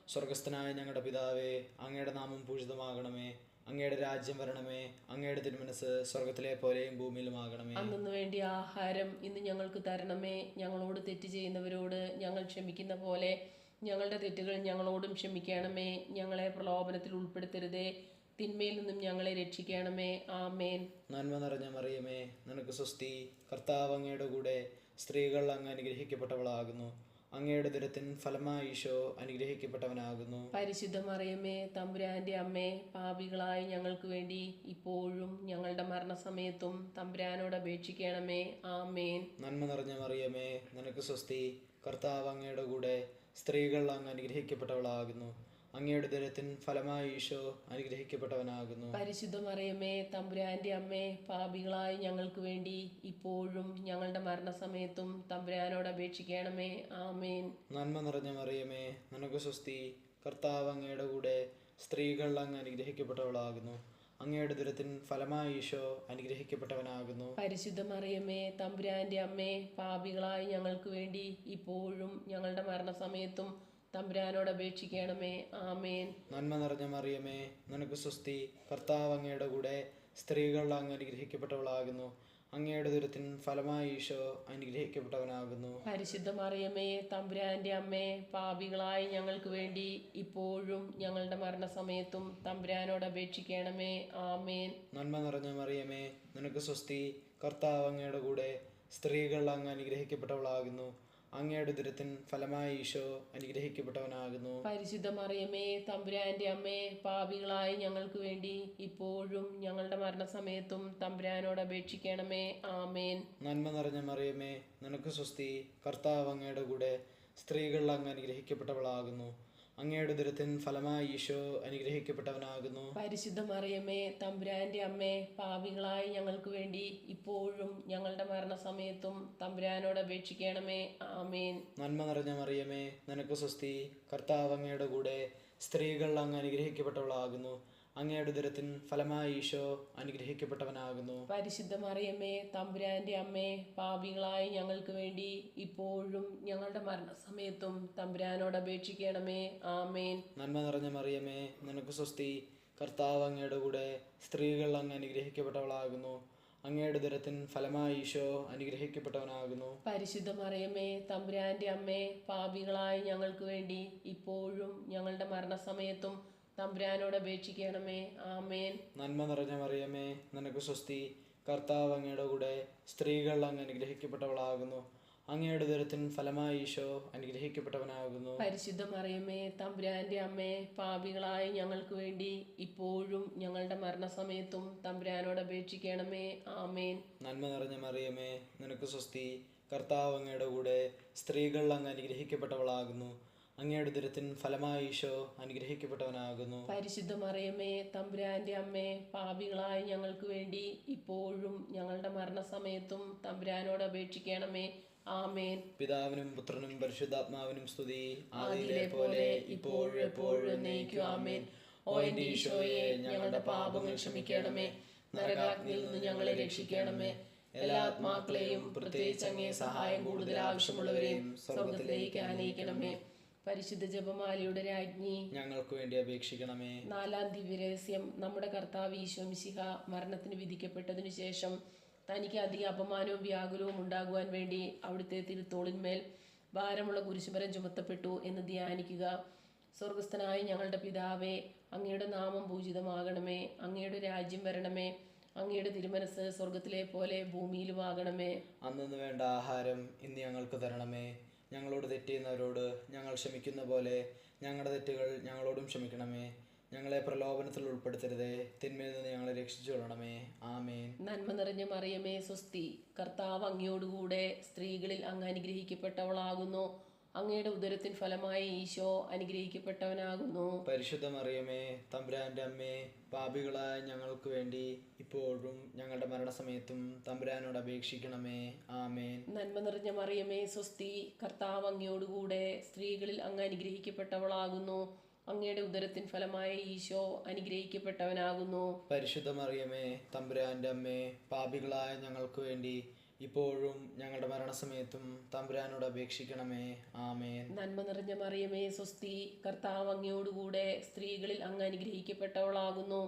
സ്വർഗസ്ഥനായ ഞങ്ങളുടെ പിതാവേ, അങ്ങയുടെ നാമം പൂജിതമാകണമേ. അങ്ങയുടെ രാജ്യം വരണമേ. അങ്ങയുടെ തിരുമനസ് സ്വർഗത്തിലെ പോലെയും ഭൂമിയിലുമാകണമേ. അന്നു വേണ്ടി ആഹാരം ഇന്ന് ഞങ്ങൾക്ക് തരണമേ. ഞങ്ങളോട് തെറ്റ് ചെയ്യുന്നവരോട് ഞങ്ങൾ ക്ഷമിക്കുന്ന പോലെ ഞങ്ങളുടെ തെറ്റുകൾ ഞങ്ങളോടും ക്ഷമിക്കണമേ. ഞങ്ങളെ പ്രലോഭനത്തിൽ ഉൾപ്പെടുത്തരുതേ, തിന്മയിൽ നിന്നും ഞങ്ങളെ രക്ഷിക്കണമേ. ആമേൻ. നന്മ നിറഞ്ഞ മറിയമേ, നിനക്ക് സ്വസ്തി. കർത്താവ് അങ്ങയുടെ കൂടെ സ്ത്രീകൾ അങ്ങ് അനുഗ്രഹിക്കപ്പെട്ടവളാകുന്നു. അങ്ങയുടെ ഉദരത്തിൻ ഫലമായി ഈശോ അനുഗ്രഹിക്കപ്പെട്ടവനാകുന്നു. പരിശുദ്ധ മറിയമേ, തമ്പുരാന്റെ അമ്മേ, പാപികളായ ഞങ്ങൾക്ക് വേണ്ടി ഇപ്പോഴും ഞങ്ങളുടെ മരണസമയത്തും തമ്പുരാനോട് അപേക്ഷിക്കണമേ. ആമേൻ. നന്മ നിറഞ്ഞ മറിയമേ, നിനക്ക് സ്വസ്തി. കർത്താവ് അങ്ങയുടെ കൂടെ സ്ത്രീകൾ അങ്ങ് അനുഗ്രഹിക്കപ്പെട്ടവളാകുന്നു. അങ്ങയുടെ ഉദരത്തിൻ ഫലമായി ഈശോ അനുഗ്രഹിക്കപ്പെട്ടവനാകുന്നു. പരിശുദ്ധ മറിയമേ, തമ്പുരാന്റെ അമ്മേ, പാപികളായ ഞങ്ങൾക്ക് വേണ്ടി ഇപ്പോഴും ഞങ്ങളുടെ മരണസമയത്തും തമ്പുരാനോട് അപേക്ഷിക്കണമേ. ആമേൻ. നന്മ നിറഞ്ഞ മറിയമേ, നിനക്ക് സ്വസ്തി. കർത്താവ് അങ്ങയുടെ കൂടെ സ്ത്രീകൾ അങ്ങ് അനുഗ്രഹിക്കപ്പെട്ടവളാകുന്നു. അങ്ങയുടെ ഉദരത്തിൻ ഫലമായി ഈശോ അനുഗ്രഹിക്കപ്പെട്ടവനാകുന്നു. പരിശുദ്ധ മറിയമേ, തമ്പുരാന്റെ അമ്മേ, പാപികളായ ഞങ്ങൾക്ക് വേണ്ടി ഇപ്പോഴും ഞങ്ങളുടെ മരണസമയത്തും തമ്പുരാനോട് അപേക്ഷിക്കണമേ. ആമേൻ. നന്മ നിറഞ്ഞ മറിയമേ, നിനക്ക് സ്വസ്തി. കർത്താവ് അങ്ങയുടെ കൂടെ സ്ത്രീകൾ അങ്ങ് അനുഗ്രഹിക്കപ്പെട്ടവളാകുന്നു. അങ്ങയുടെ ഉദരത്തിൻ ഫലമായി ഈശോ അനുഗ്രഹിക്കപ്പെട്ടവനാകുന്നു. പരിശുദ്ധ മറിയമേ, തമ്പുരാന്റെ അമ്മേ, പാപികളായ ഞങ്ങൾക്ക് വേണ്ടി ഇപ്പോഴും ഞങ്ങളുടെ മരണസമയത്തും തമ്പുരാനോട് അപേക്ഷിക്കണമേ. ആമേൻ. നന്മ നിറഞ്ഞ മറിയമേ, നിനക്ക് സ്വസ്തി. കർത്താവ് അങ്ങയുടെ കൂടെ സ്ത്രീകൾ അങ്ങ് അനുഗ്രഹിക്കപ്പെട്ടവളാകുന്നു. അങ്ങയുടെ ഉദരത്തിൻ ഫലമായി ഈശോ അനുഗ്രഹിക്കപ്പെട്ടവനാകുന്നു. പരിശുദ്ധ മറിയമേ, തമ്പുരാന്റെ അമ്മേ, പാപികളായ ഞങ്ങൾക്ക് വേണ്ടി ഇപ്പോഴും ഞങ്ങളുടെ മരണസമയത്തും തമ്പുരാനോട് അപേക്ഷിക്കണമേ. ആമേൻ. നന്മ നിറഞ്ഞ മറിയമേ, നിനക്ക് സ്വസ്തി. കർത്താവ് അങ്ങയുടെ കൂടെ സ്ത്രീകൾ അങ്ങ് അനുഗ്രഹിക്കപ്പെട്ടവളാകുന്നു. അങ്ങയുടെ ഉദരത്തിൻ ഫലമായി ഈശോ അനുഗ്രഹിക്കപ്പെട്ടവനാകുന്നു. പരിശുദ്ധ മറിയമേ, തമ്പുരാന്റെ അമ്മേ, പാപികളായ ഞങ്ങൾക്ക് വേണ്ടി ഇപ്പോഴും ഞങ്ങളുടെ മരണസമയത്തും തമ്പുരാനോട് അപേക്ഷിക്കണമേ. ആമേൻ. നന്മ നിറഞ്ഞ മറിയമേ, നിനക്ക് സ്വസ്തി. കർത്താവ് അങ്ങയുടെ കൂടെ സ്ത്രീകൾ അങ്ങ് അനുഗ്രഹിക്കപ്പെട്ടവളാകുന്നു. അങ്ങയുടെ ഉദരത്തിൻ ഫലമായി ഈശോ അനുഗ്രഹിക്കപ്പെട്ടവനാകുന്നു. പരിശുദ്ധ മറിയമേ, തമ്പുരാന്റെ അമ്മേ, പാപികളായ ഞങ്ങൾക്ക് വേണ്ടി ഇപ്പോഴും ഞങ്ങളുടെ മരണസമയത്തും തമ്പുരാനോട് അപേക്ഷിക്കണമേ. ആമേൻ. നന്മ നിറഞ്ഞ മറിയമേ, നിനക്ക് സ്വസ്തി. കർത്താവ് അങ്ങയുടെ കൂടെ സ്ത്രീകൾ അങ്ങ് അനുഗ്രഹിക്കപ്പെട്ടവളാകുന്നു. അങ്ങയുടെ ഉദരത്തിൻ ഫലമായി ഈശോ അനുഗ്രഹിക്കപ്പെട്ടവനാകുന്നു. പരിശുദ്ധ മറിയമേ, തമ്പുരാന്റെ അമ്മേ, പാപികളായ ഞങ്ങൾക്ക് വേണ്ടി ഇപ്പോഴും ഞങ്ങളുടെ മരണസമയത്തും തമ്പുരാനോട് അപേക്ഷിക്കണമേ. ആമേൻ. നന്മ നിറഞ്ഞ മറിയമേ, നിനക്ക് സ്വസ്തി. കർത്താവ് അങ്ങയുടെ കൂടെ സ്ത്രീകൾ അങ്ങ് അനുഗ്രഹിക്കപ്പെട്ടവളാകുന്നു. അങ്ങയുടെ ഉദരത്തിൻ ഫലമായി ഈശോ അനുഗ്രഹിക്കപ്പെട്ടവനാകുന്നു. പരിശുദ്ധ മറിയമേ, തമ്പുരാന്റെ അമ്മേ, പാപികളായ ഞങ്ങൾക്ക് വേണ്ടി ഇപ്പോഴും ഞങ്ങളുടെ മരണസമയത്തും തമ്പുരാനോട് അപേക്ഷിക്കണമേ. ആമേൻ. നന്മ നിറഞ്ഞ മറിയമേ, നിനക്ക് സ്വസ്തി. കർത്താവ് അങ്ങയുടെ കൂടെ സ്ത്രീകൾ അങ്ങ് അനുഗ്രഹിക്കപ്പെട്ടവളാകുന്നു. അങ്ങയുടെ ഉദരത്തിൻ ഫലമായി ഈശോ അനുഗ്രഹിക്കപ്പെട്ടവനാകുന്നു. പരിശുദ്ധ മറിയമേ, തമ്പുരാന്റെ അമ്മേ, പാപികളായ ഞങ്ങൾക്ക് വേണ്ടി ഇപ്പോഴും ഞങ്ങളുടെ മരണസമയത്തും തമ്പുരാനോട് അപേക്ഷിക്കണമേ. ആമേൻ. പിതാവിനും പുത്രനും പരിശുദ്ധാത്മാവിനും സ്തുതി. ആദിയിലെ പോലെ ഇപ്പോഴും എപ്പോഴും എന്നേക്കും. ആമേൻ. ഓ എൻ്റെ ഈശോയെ, ഞങ്ങളുടെ പാപങ്ങൾ ക്ഷമിക്കണമേ. നരകാഗ്നിയിൽ നിന്ന് ഞങ്ങളെ രക്ഷിക്കണമേ. എല്ലാ ആത്മാക്കളെയും പ്രത്യേകിച്ച് അങ്ങേ സഹായം കൂടുതൽ ആവശ്യമുള്ളവരെയും സ്വർഗത്തിലേക്ക് ആനയിക്കണമേ. പരിശുദ്ധ ജപമാലയുടെ രാജ്ഞി, ഞങ്ങൾക്ക് വേണ്ടി അപേക്ഷിക്കണമേ. 4-ാം ദിവ്യരഹസ്യം. നമ്മുടെ കർത്താവ് ഈശോ മിശിഹ മരണത്തിന് വിധിക്കപ്പെട്ടതിനു ശേഷം തനിക്ക് അധിക അപമാനവും വ്യാകുലവും ഉണ്ടാകുവാൻ വേണ്ടി അവിടുത്തെ തിരുത്തോളിന്മേൽ ഭാരമുള്ള കുരിശുമരം ചുമത്തപ്പെട്ടു എന്ന് ധ്യാനിക്കുക. സ്വർഗസ്ഥനായ ഞങ്ങളുടെ പിതാവേ, അങ്ങയുടെ നാമം പൂജിതമാകണമേ. അങ്ങയുടെ രാജ്യം വരണമേ. അങ്ങയുടെ തിരുമനസ് സ്വർഗത്തിലെ പോലെ ഭൂമിയിലുമാകണമേ. അന്നു വേണ്ട ആഹാരം ഇന്ന് ഞങ്ങൾക്ക് തരണമേ. ഞങ്ങളോട് തെറ്റിയുന്നവരോട് ഞങ്ങൾ ക്ഷമിക്കുന്ന പോലെ ഞങ്ങളുടെ തെറ്റുകൾ ഞങ്ങളോടും ക്ഷമിക്കണമേ. ഞങ്ങളെ പ്രലോഭനത്തിൽ ഉൾപ്പെടുത്തരുതേ, തിന്മയിൽ നിന്ന് ഞങ്ങളെ രക്ഷിച്ചു കൊള്ളണമേ. ആമേൻ. നന്മ നിറഞ്ഞ മറിയമേ, സ്വസ്തി. കർത്താവ് അങ്ങയോടുകൂടെ സ്ത്രീകളിൽ അങ്ങ് അനുഗ്രഹിക്കപ്പെട്ടവളാകുന്നു. അങ്ങയുടെ ഉദരത്തിൻ ഫലമായി ഈശോ അനുഗ്രഹിക്കപ്പെട്ടവനാകുന്നു. പരിശുദ്ധ മറിയമേ, തമ്പുരാന്റെ അമ്മേ, പാപികളായ ഞങ്ങൾക്ക് വേണ്ടി ഇപ്പോഴും ഞങ്ങളുടെ മരണസമയത്തും തമ്പുരാനോട് അപേക്ഷിക്കണമേ. ആമേൻ. നന്മ നിറഞ്ഞ മറിയമേ, സ്വസ്തി. കർത്താവ് അങ്ങയോടുകൂടെ സ്ത്രീകളിൽ അങ്ങ് അനുഗ്രഹിക്കപ്പെട്ടവളാകുന്നു. അങ്ങയുടെ ഉദരത്തിൻ ഫലമായ ഈശോ അനുഗ്രഹിക്കപ്പെട്ടവനാകുന്നു. പരിശുദ്ധ മറിയമേ, തമ്പുരാന്റെ അമ്മേ, പാപികളായ ഞങ്ങൾക്ക് വേണ്ടി ഇപ്പോഴും ഞങ്ങളുടെ മരണസമയത്തും തമ്പുരാനോട് അപേക്ഷിക്കണമേ. ആമേൻ. നന്മ നിറഞ്ഞ മറിയമേ, സ്വസ്തി. കർത്താവ് അങ്ങയോടുകൂടെ സ്ത്രീകളിൽ അങ്ങ് അനുഗ്രഹിക്കപ്പെട്ടവളാകുന്നു.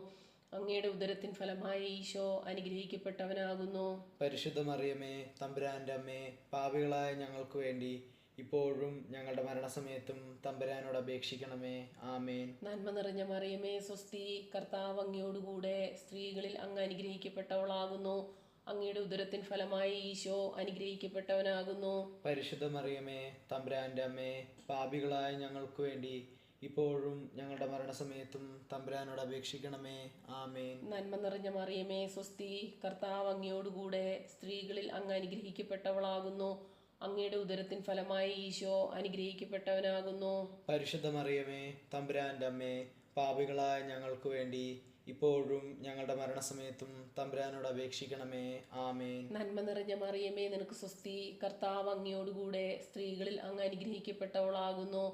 അങ്ങയുടെ ഉദരത്തിൻ ഫലമായ ഈശോ അനുഗ്രഹിക്കപ്പെട്ടവനാകുന്നു. പരിശുദ്ധ മറിയമേ, തമ്പുരാന്റെ അമ്മേ, പാപികളായ ഞങ്ങൾക്ക് വേണ്ടി ഇപ്പോഴും ഞങ്ങളുടെ മരണസമയത്തും തമ്പുരാനോട് അപേക്ഷിക്കണമേ. ആമേൻ. നന്മ നിറഞ്ഞ മറിയമേ, സ്വസ്തി. കർത്താവ് അങ്ങയോടുകൂടെ സ്ത്രീകളിൽ അങ്ങ് അനുഗ്രഹിക്കപ്പെട്ടവളാകുന്നു. അങ്ങയുടെ ഉദരത്തിൻ ഫലമായി ഈശോ അനുഗ്രഹിക്കപ്പെട്ടവനാകുന്നു. പരിശുദ്ധ മറിയമേ, തമ്പുരാന്റെ അമ്മേ, പാപികളായ ഞങ്ങൾക്ക് വേണ്ടി ഇപ്പോഴും ഞങ്ങളുടെ മരണസമയത്തും തമ്പുരാനോട് അപേക്ഷിക്കണമേ. ആമേൻ. നന്മ നിറഞ്ഞ മറിയമേ, സ്വസ്തി. കർത്താവ് അങ്ങയോടുകൂടെ സ്ത്രീകളിൽ അങ്ങ് അനുഗ്രഹിക്കപ്പെട്ടവളാകുന്നു. അങ്ങയുടെ ഉദരത്തിൻ ഫലമായി ഈശോ അനുഗ്രഹിക്കപ്പെട്ടവനാകുന്നു. പരിശുദ്ധ മറിയമേ, തമ്പുരാന്റെ അമ്മേ, പാപികളായ ഞങ്ങൾക്ക് വേണ്ടി ഇപ്പോഴും ഞങ്ങളുടെ മരണസമയത്തും തമ്പുരാനോട് അപേക്ഷിക്കണമേ. ആമേൻ. നന്മ നിറഞ്ഞ മറിയമേ, നിനക്ക് സ്വസ്തി. കർത്താവ് അങ്ങയോടുകൂടെ സ്ത്രീകളിൽ അങ്ങ് അനുഗ്രഹിക്കപ്പെട്ടവളാകുന്നു.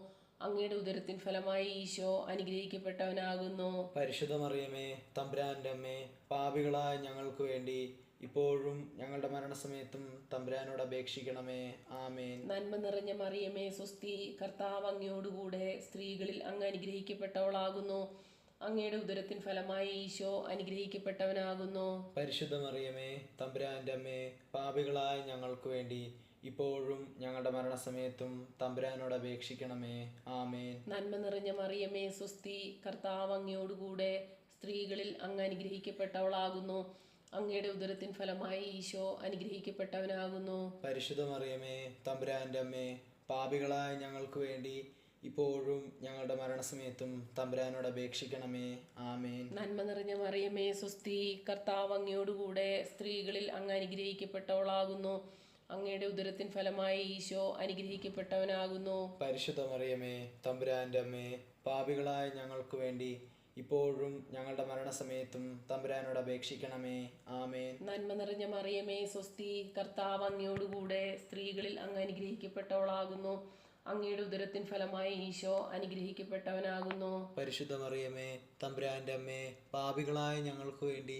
അങ്ങയുടെ ഉദരത്തിൻ ഫലമായി ഈശോ അനുഗ്രഹിക്കപ്പെട്ടവനാകുന്നു. പരിശുദ്ധ മറിയമേ, തമ്പുരാന്റെ അമ്മേ, പാപികളായ ഞങ്ങൾക്ക് വേണ്ടി ഇപ്പോഴും ഞങ്ങളുടെ മരണസമയത്തും തമ്പുരാനോട് അപേക്ഷിക്കണമേ. ആമേൻ. നന്മ നിറഞ്ഞ മറിയമേ, സ്വസ്തി. കർത്താവ് അങ്ങയോടുകൂടെ സ്ത്രീകളിൽ അങ്ങ് അനുഗ്രഹിക്കപ്പെട്ടവളാകുന്നു. അങ്ങയുടെ ഉദരത്തിൻ ഫലമായി ഈശോ അനുഗ്രഹിക്കപ്പെട്ടവനാകുന്നു. പരിശുദ്ധ മറിയമേ, തമ്പുരാന്റെ അമ്മേ, പാപികളായ ഞങ്ങൾക്ക് വേണ്ടി ഇപ്പോഴും ഞങ്ങളുടെ മരണസമയത്തും തമ്പുരാനോട് അപേക്ഷിക്കണമേ. ആമേൻ. നന്മ നിറഞ്ഞ മറിയമേ, സ്വസ്തി. കർത്താവ് അങ്ങയോടുകൂടെ സ്ത്രീകളിൽ അങ്ങ് അനുഗ്രഹിക്കപ്പെട്ടവളാകുന്നു. അങ്ങയുടെ ഉദരത്തിൻ ഫലമായി ഈശോ അനുഗ്രഹിക്കപ്പെട്ടവനാകുന്നു. പരിശുദ്ധ മറിയമേ, തമ്പുരാന്റെ അമ്മേ, പാപികളായ ഞങ്ങൾക്ക് വേണ്ടി ഇപ്പോഴും ഞങ്ങളുടെ മരണസമയത്തും തമ്പുരാനോട് അപേക്ഷിക്കണമേ. ആമേൻ. നന്മ നിറഞ്ഞ മറിയമേ, സ്വസ്തി. കർത്താവ് അങ്ങയോടുകൂടെ സ്ത്രീകളിൽ അങ്ങ് അനുഗ്രഹിക്കപ്പെട്ടവളാകുന്നു. അങ്ങയുടെ ഉദരത്തിൻ ഫലമായി ഈശോ അനുഗ്രഹിക്കപ്പെട്ടവനാകുന്നു. പരിശുദ്ധ മറിയമേ, തമ്പുരാന്റെ അമ്മേ, പാപികളായ ഞങ്ങൾക്ക് വേണ്ടി ഇപ്പോഴും ഞങ്ങളുടെ മരണസമയത്തും തമ്പുരാനോട് അപേക്ഷിക്കണമേ. ആമേൻ. നന്മ നിറഞ്ഞ മറിയമേ, സ്വസ്തി. കർത്താവ് അങ്ങയോടുകൂടെ സ്ത്രീകളിൽ അങ്ങ് അനുഗ്രഹിക്കപ്പെട്ടവളാകുന്നു. അങ്ങയുടെ ഉദരത്തിൻ ഫലമായി ഈശോ അനുഗ്രഹിക്കപ്പെട്ടവനാകുന്നു. പരിശുദ്ധ മറിയമേ, തമ്പുരാന്റെ അമ്മേ, പാപികളായ ഞങ്ങൾക്ക് വേണ്ടി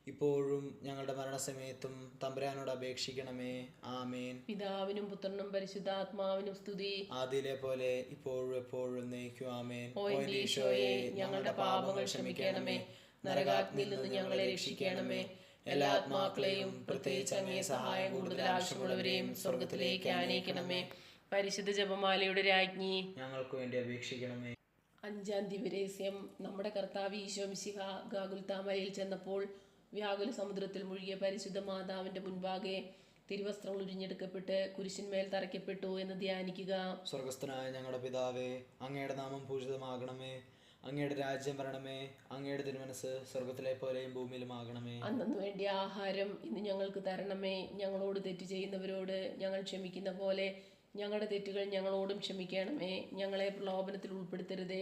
ഇപ്പോഴും ഞങ്ങളുടെ മരണസമയത്തും തമ്പുരാനോട് അപേക്ഷിക്കണമേ. ആമേൻ. പിതാവിനും പുത്രനും പരിശുദ്ധാത്മാവിനും സ്തുതി. ആദിയിലെ പോലെ ഇപ്പോഴും എപ്പോഴും എന്നേക്കും. ആമേൻ. ഓ എൻ്റെ ഈശോയെ, ഞങ്ങളുടെ പാപങ്ങൾ ക്ഷമിക്കണമേ. നരകാഗ്നിയിൽ നിന്ന് ഞങ്ങളെ രക്ഷിക്കണമേ. എല്ലാ ആത്മാക്കളെയും പ്രത്യേകിച്ച് അങ്ങേ സഹായം കൂടുതൽ ആവശ്യമുള്ളവരെയും സ്വർഗത്തിലേക്ക് ആനയിക്കണമേ. പരിശുദ്ധ ജപമാലയുടെ രാജ്ഞി, ഞങ്ങൾക്ക് വേണ്ടി അപേക്ഷിക്കണമേ. 5-ാം ദിവ്യരഹസ്യം. നമ്മുടെ കർത്താവ് ഈശോ മിശിഹ ഗാഗുൽത്താമലയിൽ ചെന്നപ്പോൾ വ്യാകുല സമുദ്രത്തിൽ മുഴുകിയ പരിശുദ്ധ മാതാവിന്റെ മുൻപാകെ തിരുവസ്ത്രങ്ങൾ ഉരിഞ്ഞെടുക്കപ്പെട്ട് കുരിശിന്മേൽ തറയ്ക്കപ്പെട്ടു എന്ന് ധ്യാനിക്കുക. സ്വർഗസ്ഥനായ ഞങ്ങളുടെ പിതാവേ, അങ്ങയുടെ നാമം പൂജിതമാകണമേ. അങ്ങയുടെ രാജ്യം വരണമേ. അങ്ങയുടെ തിരുമനസ് സ്വർഗത്തിലെ പോലെയും ഭൂമിയിലുമാകണമേ. അന്നു വേണ്ടിയ ആഹാരം ഇന്ന് ഞങ്ങൾക്ക് തരണമേ. ഞങ്ങളോട് തെറ്റ് ചെയ്യുന്നവരോട് ഞങ്ങൾ ക്ഷമിക്കുന്ന പോലെ ഞങ്ങളുടെ തെറ്റുകൾ ഞങ്ങളോടും ക്ഷമിക്കണമേ. ഞങ്ങളെ പ്രലോഭനത്തിൽ ഉൾപ്പെടുത്തരുതേ,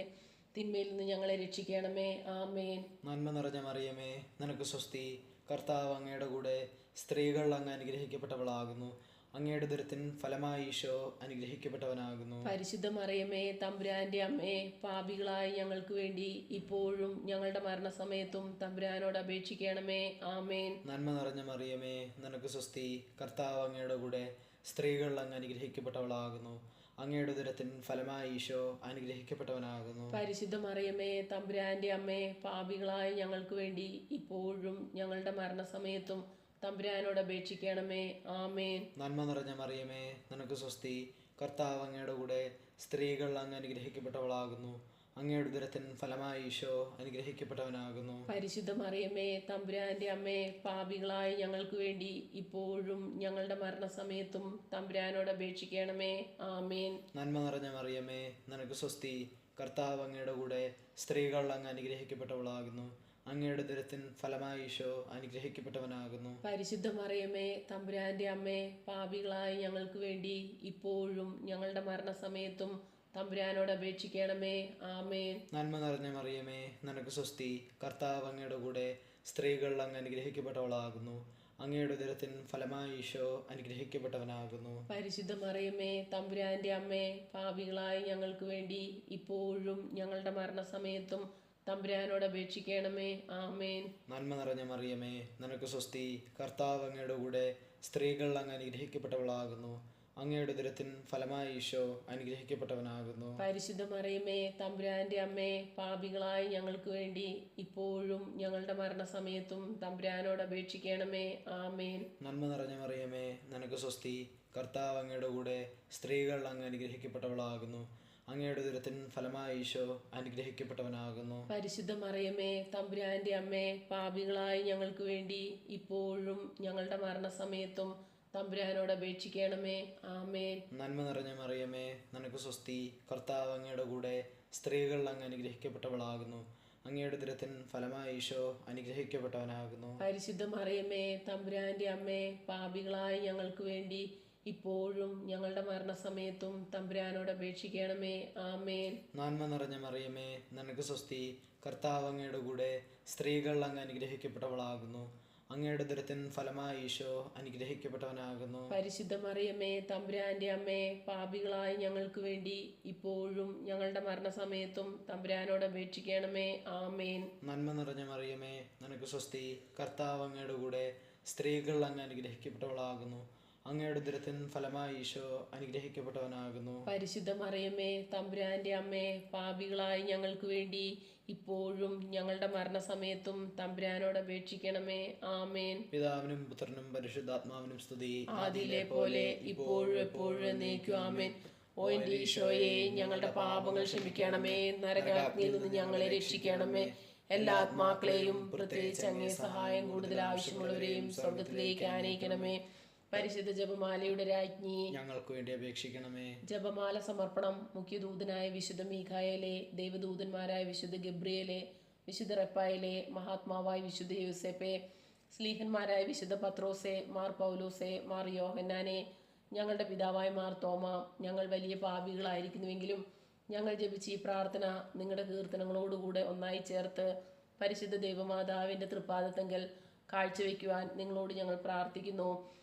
തിന്മയിൽ നിന്ന് ഞങ്ങളെ രക്ഷിക്കണമേ. ആമേൻ. നന്മ നിറഞ്ഞ മറിയമേ, നിനക്ക് സ്വസ്തി. കർത്താവ് അങ്ങയുടെ കൂടെ സ്ത്രീകൾ അങ്ങ് അനുഗ്രഹിക്കപ്പെട്ടവളാകുന്നു. അങ്ങയുടെ ഉദരത്തിൻ ഫലമായി ഈശോ അനുഗ്രഹിക്കപ്പെട്ടവനാകുന്നു. പരിശുദ്ധ മറിയമേ തമ്പുരാന്റെ അമ്മേ, പാപികളായ ഞങ്ങൾക്ക് വേണ്ടി ഇപ്പോഴും ഞങ്ങളുടെ മരണസമയത്തും തമ്പുരാനോട് അപേക്ഷിക്കണമേ. ആമേൻ. നന്മ നിറഞ്ഞ മറിയമേ, നിനക്ക് സ്വസ്തി. കർത്താവ് അങ്ങയുടെ കൂടെ, സ്ത്രീകൾ അങ്ങ് അനുഗ്രഹിക്കപ്പെട്ടവളാകുന്നു. അങ്ങയുടെ ഉദരത്തിൻ ഫലമായി ഈശോ അനുഗ്രഹിക്കപ്പെട്ടവനാകുന്നു. പരിശുദ്ധ മറിയമേ തമ്പുരാന്റെ അമ്മേ, പാപികളായ ഞങ്ങൾക്ക് വേണ്ടി ഇപ്പോഴും ഞങ്ങളുടെ മരണസമയത്തും തമ്പുരാനോട് അപേക്ഷിക്കണമേ. ആമേൻ. നന്മ നിറഞ്ഞ മറിയമേ, നിനക്ക് സ്വസ്തി. കർത്താവ് അങ്ങയുടെ കൂടെ, സ്ത്രീകൾ അങ്ങ് അനുഗ്രഹിക്കപ്പെട്ടവളാകുന്നു. അങ്ങയുടെ ഉദരത്തിൻ ഫലമായി ഈശോ അനുഗ്രഹിക്കപ്പെട്ടവനാകുന്നു. പരിശുദ്ധ മറിയമേ തമ്പുരാന്റെ അമ്മേ, പാപികളായ ഞങ്ങൾക്ക് വേണ്ടി ഇപ്പോഴും ഞങ്ങളുടെ മരണസമയത്തും തമ്പുരാനോട് അപേക്ഷിക്കണമേ. ആമേൻ. നന്മ നിറഞ്ഞ മറിയമേ, നിനക്ക് സ്വസ്തി. കർത്താവ് അങ്ങയുടെ കൂടെ, സ്ത്രീകൾ അങ്ങ് അനുഗ്രഹിക്കപ്പെട്ടവളാകുന്നു. അങ്ങയുടെ ഉദരത്തിൻ ഫലമായി ഈശോ അനുഗ്രഹിക്കപ്പെട്ടവനാകുന്നു. പരിശുദ്ധ മറിയമേ തമ്പുരാന്റെ അമ്മേ, പാപികളായ ഞങ്ങൾക്ക് വേണ്ടി ഇപ്പോഴും ഞങ്ങളുടെ മരണസമയത്തും തമ്പുരാനോട് അപേക്ഷിക്കണമേ. ആമേൻ. നന്മ നിറഞ്ഞ മറിയമേ, നിനക്ക് സ്വസ്തി. കർത്താവ് അങ്ങയുടെ കൂടെ, സ്ത്രീകൾ അങ്ങ് അനുഗ്രഹിക്കപ്പെട്ടവളാകുന്നു. അങ്ങയുടെ ഉദരത്തിൻ ഫലമായി ഈശോ അനുഗ്രഹിക്കപ്പെട്ടവനാകുന്നു. പരിശുദ്ധ മറിയമേ തമ്പുരാന്റെ അമ്മേ, പാപികളായ ഞങ്ങൾക്ക് വേണ്ടി ഇപ്പോഴും ഞങ്ങളുടെ മരണസമയത്തും തമ്പുരാനോട് അപേക്ഷിക്കണമേ. ആമേൻ. നന്മ നിറഞ്ഞ മറിയമേ, നിനക്ക് സ്വസ്തി. കർത്താവ് അങ്ങയുടെ കൂടെ, സ്ത്രീകൾ അങ്ങ് അനുഗ്രഹിക്കപ്പെട്ടവളാകുന്നു. അങ്ങയുടെ ഉദരത്തിൻ ഫലമായി ഈശോ അനുഗ്രഹിക്കപ്പെട്ടവനാകുന്നു. പരിശുദ്ധ മറിയമേ തമ്പുരാന്റെ അമ്മേ, പാപികളായ ഞങ്ങൾക്ക് വേണ്ടി ഇപ്പോഴും ഞങ്ങളുടെ മരണസമയത്തും തമ്പുരാനോട് അപേക്ഷിക്കണമേ. ആമേൻ. നന്മ നിറഞ്ഞ മറിയമേ, നിനക്ക് സ്വസ്തി. കർത്താവ് അങ്ങയുടെ കൂടെ, സ്ത്രീകൾ അങ്ങ് അനുഗ്രഹിക്കപ്പെട്ടവളാകുന്നു. അങ്ങയുടെ ഉദരത്തിൻ ഫലമായി ഈശോ അനുഗ്രഹിക്കപ്പെട്ടവനാകുന്നു. പരിശുദ്ധ മറിയമേ തമ്പുരാന്റെ അമ്മേ, പാപികളായ ഞങ്ങൾക്ക് വേണ്ടി ഇപ്പോഴും ഞങ്ങളുടെ മരണസമയത്തും തമ്പുരാനോട് അപേക്ഷിക്കണമേ. ആമേൻ. നന്മ നിറഞ്ഞ മറിയമേ, നിനക്ക് സ്വസ്തി. കർത്താവ് അങ്ങയുടെ കൂടെ, സ്ത്രീകൾ അങ്ങ് അനുഗ്രഹിക്കപ്പെട്ടവളാകുന്നു. അങ്ങയുടെ ഉദരത്തിൻ ഫലമായി ഈശോ അനുഗ്രഹിക്കപ്പെട്ടവനാകുന്നു. പരിശുദ്ധ മറിയമേ തമ്പുരാന്റെ അമ്മേ, പാപികളായ ഞങ്ങൾക്ക് വേണ്ടി ഇപ്പോഴും ഞങ്ങളുടെ മരണസമയത്തും തമ്പുരാനോട് അപേക്ഷിക്കണമേ. ആമേൻ. നന്മ നിറഞ്ഞ മറിയമേ, നിനക്ക് സ്വസ്തി. കർത്താവ് അങ്ങയുടെ കൂടെ, സ്ത്രീകൾ അങ്ങ് അനുഗ്രഹിക്കപ്പെട്ടവളാകുന്നു. അങ്ങയുടെ ഉദരത്തിൻ ഫലമായി ഈശോ അനുഗ്രഹിക്കപ്പെട്ടവനാകുന്നു. പരിശുദ്ധ മറിയമേ തമ്പുരാന്റെ അമ്മേ, പാപികളായ ഞങ്ങൾക്ക് വേണ്ടി ഇപ്പോഴും ഞങ്ങളുടെ മരണസമയത്തും തമ്പുരാനോട് അപേക്ഷിക്കണമേ. ആമേൻ. നന്മ നിറഞ്ഞ മറിയമേ, നിനക്ക് സ്വസ്തി. കർത്താവ് അങ്ങയുടെ കൂടെ, സ്ത്രീകൾ അങ്ങ് അനുഗ്രഹിക്കപ്പെട്ടവളാകുന്നു. അങ്ങയുടെ ഉദരത്തിൻ ഫലമായി ഈശോ അനുഗ്രഹിക്കപ്പെട്ടവനാകുന്നു. പരിശുദ്ധ മറിയമേ തമ്പുരാന്റെ അമ്മേ, പാപികളായ ഞങ്ങൾക്ക് വേണ്ടി ഇപ്പോഴും ഞങ്ങളുടെ മരണസമയത്തും തമ്പുരാനോട് അപേക്ഷിക്കണമേ. ആമേൻ. പിതാവിനും പുത്രനും പരിശുദ്ധാത്മാവിനും സ്തുതി. ആദിയിലെ പോലെ ഇപ്പോഴും എപ്പോഴും എന്നേക്കും. ആമേൻ. ഓ എൻ്റെ ഈശോയെ, ഞങ്ങളുടെ പാപങ്ങൾ ക്ഷമിക്കണമേ. നരകാഗ്നിയിൽ നിന്ന് ഞങ്ങളെ രക്ഷിക്കണമേ. എല്ലാ ആത്മാക്കളെയും, പ്രത്യേകിച്ച് അങ്ങേ സഹായം കൂടുതൽ ആവശ്യമുള്ളവരെയും സ്വർഗത്തിലേക്ക് ആനയിക്കണമേ. പരിശുദ്ധ ജപമാലയുടെ രാജ്ഞി, ഞങ്ങൾക്ക് വേണ്ടി അപേക്ഷിക്കണമേ. ജപമാല സമർപ്പണം. മുഖ്യദൂതനായ വിശുദ്ധ മീഖായേലെ, ദൈവദൂതന്മാരായ വിശുദ്ധ ഗബ്രിയേലെ, വിശുദ്ധ റെപ്പായേലെ, മഹാത്മാവായ വിശുദ്ധ യൂസേപ്പെ, സ്ലീഹന്മാരായ വിശുദ്ധ പത്രോസെ, മാർ പൗലോസെ, മാർ യോഹന്നാനെ, ഞങ്ങളുടെ പിതാവായ മാർ തോമ, ഞങ്ങൾ വലിയ പാപികളായിരിക്കുന്നുവെങ്കിലും ഞങ്ങൾ ജപിച്ച ഈ പ്രാർത്ഥന നിങ്ങളുടെ കീർത്തനങ്ങളോടുകൂടെ ഒന്നായി ചേർത്ത് പരിശുദ്ധ ദൈവമാതാവിൻ്റെ തൃപ്പാദത്തെങ്കൽ കാഴ്ചവെക്കുവാൻ നിങ്ങളോട് ഞങ്ങൾ പ്രാർത്ഥിക്കുന്നു.